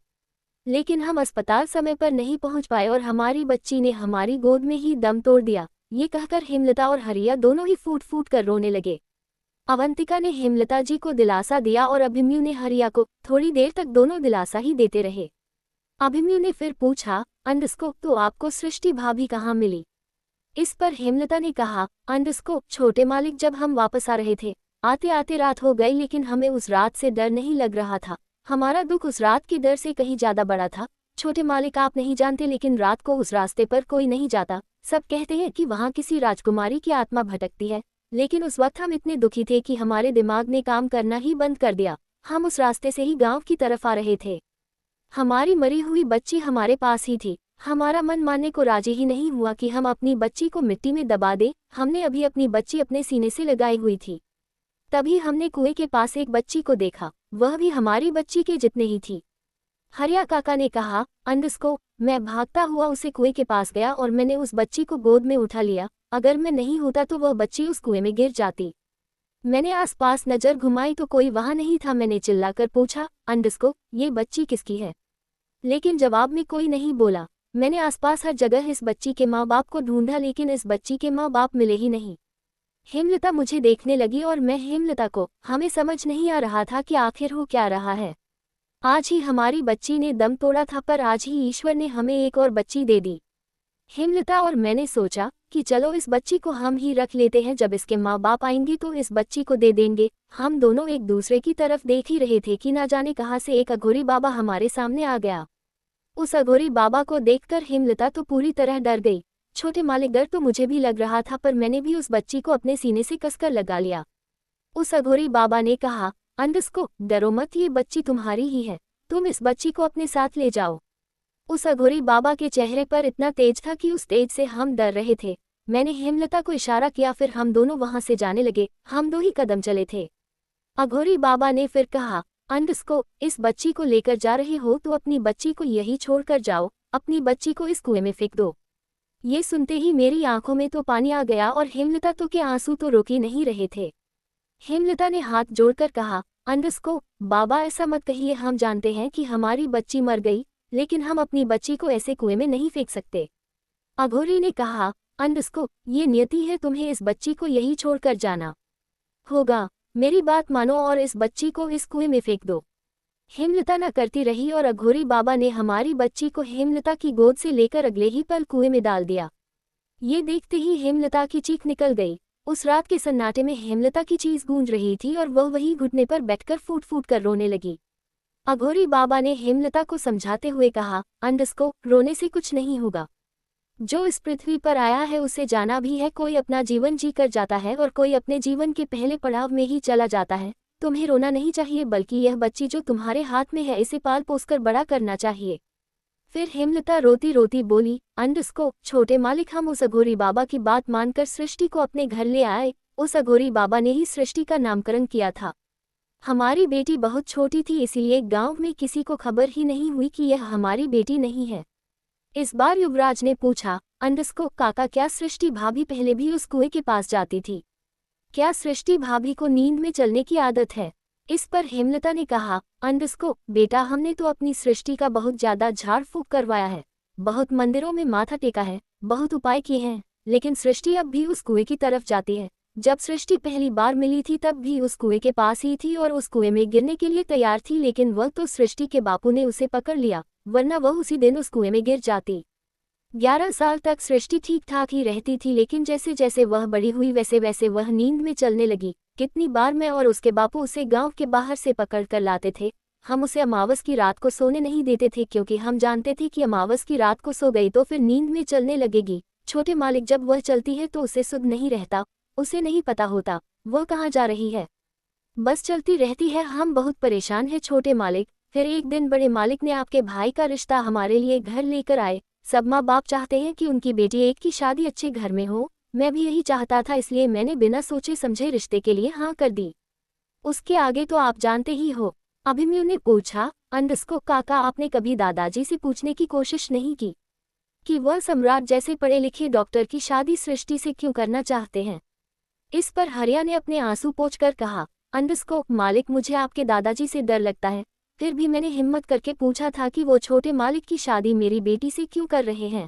लेकिन हम अस्पताल समय पर नहीं पहुंच पाए और हमारी बच्ची ने हमारी गोद में ही दम तोड़ दिया। ये कहकर हेमलता और हरिया दोनों ही फूट फूट कर रोने लगे। अवंतिका ने हेमलता जी को दिलासा दिया और अभिमन्यु ने हरिया को। थोड़ी देर तक दोनों दिलासा ही देते रहे। अभिमन्यु ने फिर पूछा, अंडस्को, तो आपको सृष्टि भाभी कहाँ मिली? इस पर हेमलता ने कहा, अंडस्को, छोटे मालिक, जब हम वापस आ रहे थे, आते आते रात हो गई, लेकिन हमें उस रात से डर नहीं लग रहा था। हमारा दुख उस रात के डर से कहीं ज्यादा बड़ा था। छोटे मालिक, आप नहीं जानते, लेकिन रात को उस रास्ते पर कोई नहीं जाता। सब कहते हैं कि वहाँ किसी राजकुमारी की आत्मा भटकती है, लेकिन उस वक्त हम इतने दुखी थे कि हमारे दिमाग ने काम करना ही बंद कर दिया। हम उस रास्ते से ही गांव की तरफ आ रहे थे। हमारी मरी हुई बच्ची हमारे पास ही थी। हमारा मन मानने को राजी ही नहीं हुआ कि हम अपनी बच्ची को मिट्टी में दबा दें। हमने अभी अपनी बच्ची अपने सीने से लगाई हुई थी, तभी हमने कुएं के पास एक बच्ची को देखा, वह भी हमारी बच्ची के जितने ही थी। हरिया काका ने कहा, अंडस्को, मैं भागता हुआ उसे कुएं के पास गया और मैंने उस बच्ची को गोद में उठा लिया। अगर मैं नहीं होता तो वह बच्ची उस कुएं में गिर जाती। मैंने आसपास नजर घुमाई तो कोई वहां नहीं था। मैंने चिल्लाकर पूछा, अंडस्को, ये बच्ची किसकी है? लेकिन जवाब में कोई नहीं बोला। मैंने आसपास हर जगह इस बच्ची के माँ बाप को ढूंढा, लेकिन इस बच्ची के माँ बाप मिले ही नहीं। हेमलता मुझे देखने लगी और मैं हेमलता को। हमें समझ नहीं आ रहा था कि आखिर हो क्या रहा है। आज ही हमारी बच्ची ने दम तोड़ा था, पर आज ही ईश्वर ने हमें एक और बच्ची दे दी। हेमलता और मैंने सोचा कि चलो इस बच्ची को हम ही रख लेते हैं, जब इसके माँ बाप आएंगे तो इस बच्ची को दे देंगे। हम दोनों एक दूसरे की तरफ देख ही रहे थे कि ना जाने कहाँ से एक अघोरी बाबा हमारे सामने आ गया। उस अघोरी बाबा को देखकर हेमलता तो पूरी तरह डर गई। छोटे मालिक, डर तो मुझे भी लग रहा था, पर मैंने भी उस बच्ची को अपने सीने से कसकर लगा लिया। उस अघोरी बाबा ने कहा, अंडस्को, डरो मत, ये बच्ची तुम्हारी ही है, तुम इस बच्ची को अपने साथ ले जाओ। उस अघोरी बाबा के चेहरे पर इतना तेज था कि उस तेज से हम डर रहे थे। मैंने हेमलता को इशारा किया, फिर हम दोनों वहां से जाने लगे। हम 2 ही कदम चले थे। अघोरी बाबा ने फिर कहा, अंडस्को, इस बच्ची को लेकर जा रहे हो तो अपनी बच्ची को यही छोड़कर जाओ, अपनी बच्ची को इस कुएं में फेंक दो। ये सुनते ही मेरी आंखों में तो पानी आ गया और हेमलता तो के आंसू तो रोक ही नहीं रहे थे। हेमलता ने हाथ जोड़कर कहा, अंडस्को, बाबा ऐसा मत कहिए, हम जानते हैं कि हमारी बच्ची मर गई, लेकिन हम अपनी बच्ची को ऐसे कुएं में नहीं फेंक सकते। अघोरी ने कहा, अंडस्को, ये नियति है, तुम्हें इस बच्ची को यही छोड़कर जाना होगा। मेरी बात मानो और इस बच्ची को इस कुएं में फेंक दो। हेमलता न करती रही और अघोरी बाबा ने हमारी बच्ची को हेमलता की गोद से लेकर अगले ही पल कुएं में डाल दिया। ये देखते ही हेमलता की चीख निकल गई। उस रात के सन्नाटे में हेमलता की चीज गूंज रही थी और वह वही घुटने पर बैठकर फूट फूट कर रोने लगी। अघोरी बाबा ने हेमलता को समझाते हुए कहा, अंडस्को, रोने से कुछ नहीं होगा। जो इस पृथ्वी पर आया है उसे जाना भी है, कोई अपना जीवन जी कर जाता है और कोई अपने जीवन के पहले पड़ाव में ही चला जाता है। तुम्हें रोना नहीं चाहिए, बल्कि यह बच्ची जो तुम्हारे हाथ में है इसे पाल पोसकर बड़ा करना चाहिए। फिर हेमलता रोती रोती बोली, अंडस्को, छोटे मालिक, हम उस अघोरी बाबा की बात मानकर सृष्टि को अपने घर ले आए। उस अघोरी बाबा ने ही सृष्टि का नामकरण किया था। हमारी बेटी बहुत छोटी थी, इसीलिए गांव में किसी को खबर ही नहीं हुई कि यह हमारी बेटी नहीं है। इस बार युवराज ने पूछा, अंडस्को काका, क्या सृष्टि भाभी पहले भी उस कुएं के पास जाती थी? क्या सृष्टि भाभी को नींद में चलने की आदत है? इस पर हेमलता ने कहा, अंडस्को बेटा, हमने तो अपनी सृष्टि का बहुत ज्यादा झाड़ फूक करवाया है, बहुत मंदिरों में माथा टेका है, बहुत उपाय किए हैं, लेकिन सृष्टि अब भी उस कुएं की तरफ जाती है। जब सृष्टि पहली बार मिली थी तब भी उस कुएं के पास ही थी और उस कुएं में गिरने के लिए तैयार थी, लेकिन वह तो सृष्टि के बापू ने उसे पकड़ लिया, वरना वह उसी दिन उस कुएं में गिर जाती। 11 साल तक सृष्टि ठीक ठाक ही रहती थी, लेकिन जैसे जैसे वह बड़ी हुई वैसे वैसे वह नींद में चलने लगी। कितनी बार मैं और उसके बापू उसे गांव के बाहर से पकड़ कर लाते थे। हम उसे अमावस की रात को सोने नहीं देते थे, क्योंकि हम जानते थे कि अमावस की रात को सो गई तो फिर नींद में चलने लगेगी। छोटे मालिक, जब वह चलती है तो उसे सुध नहीं रहता, उसे नहीं पता होता वह कहाँ जा रही है, बस चलती रहती है। हम बहुत परेशान हैं छोटे मालिक। फिर एक दिन बड़े मालिक ने आपके भाई का रिश्ता हमारे लिए घर लेकर आए। सब माँ बाप चाहते हैं कि उनकी बेटी एक की शादी अच्छे घर में हो। मैं भी यही चाहता था, इसलिए मैंने बिना सोचे समझे रिश्ते के लिए हाँ कर दी। उसके आगे तो आप जानते ही हो। अभिमन्यु ने पूछा, अंडस्को काका, आपने कभी दादाजी से पूछने की कोशिश नहीं की कि वह सम्राट जैसे पढ़े लिखे डॉक्टर की शादी सृष्टि से क्यों करना चाहते हैं? इस पर हरिया ने अपने आंसू पोंछकर कहा, अंडस्को मालिक, मुझे आपके दादाजी से डर लगता है। फिर भी मैंने हिम्मत करके पूछा था कि वो छोटे मालिक की शादी मेरी बेटी से क्यों कर रहे हैं।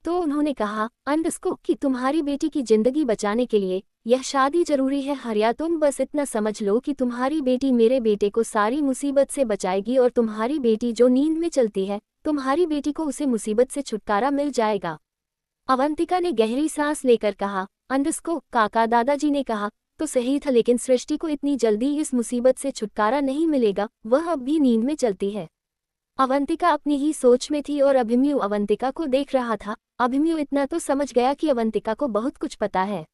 तो उन्होंने कहा, अंडस्को, कि तुम्हारी बेटी की जिंदगी बचाने के लिए यह शादी जरूरी है। हरिया, तुम बस इतना समझ लो कि तुम्हारी बेटी मेरे बेटे को सारी मुसीबत से बचाएगी, और तुम्हारी बेटी जो नींद में चलती है, तुम्हारी बेटी को उसे मुसीबत से छुटकारा मिल जाएगा। अवंतिका ने गहरी सांस लेकर कहा, अंडस्को काका, दादाजी ने कहा तो सही था, लेकिन सृष्टि को इतनी जल्दी इस मुसीबत से छुटकारा नहीं मिलेगा, वह अब भी नींद में चलती है। अवंतिका अपनी ही सोच में थी और अभिमन्यु अवंतिका को देख रहा था। अभिमन्यु इतना तो समझ गया कि अवंतिका को बहुत कुछ पता है।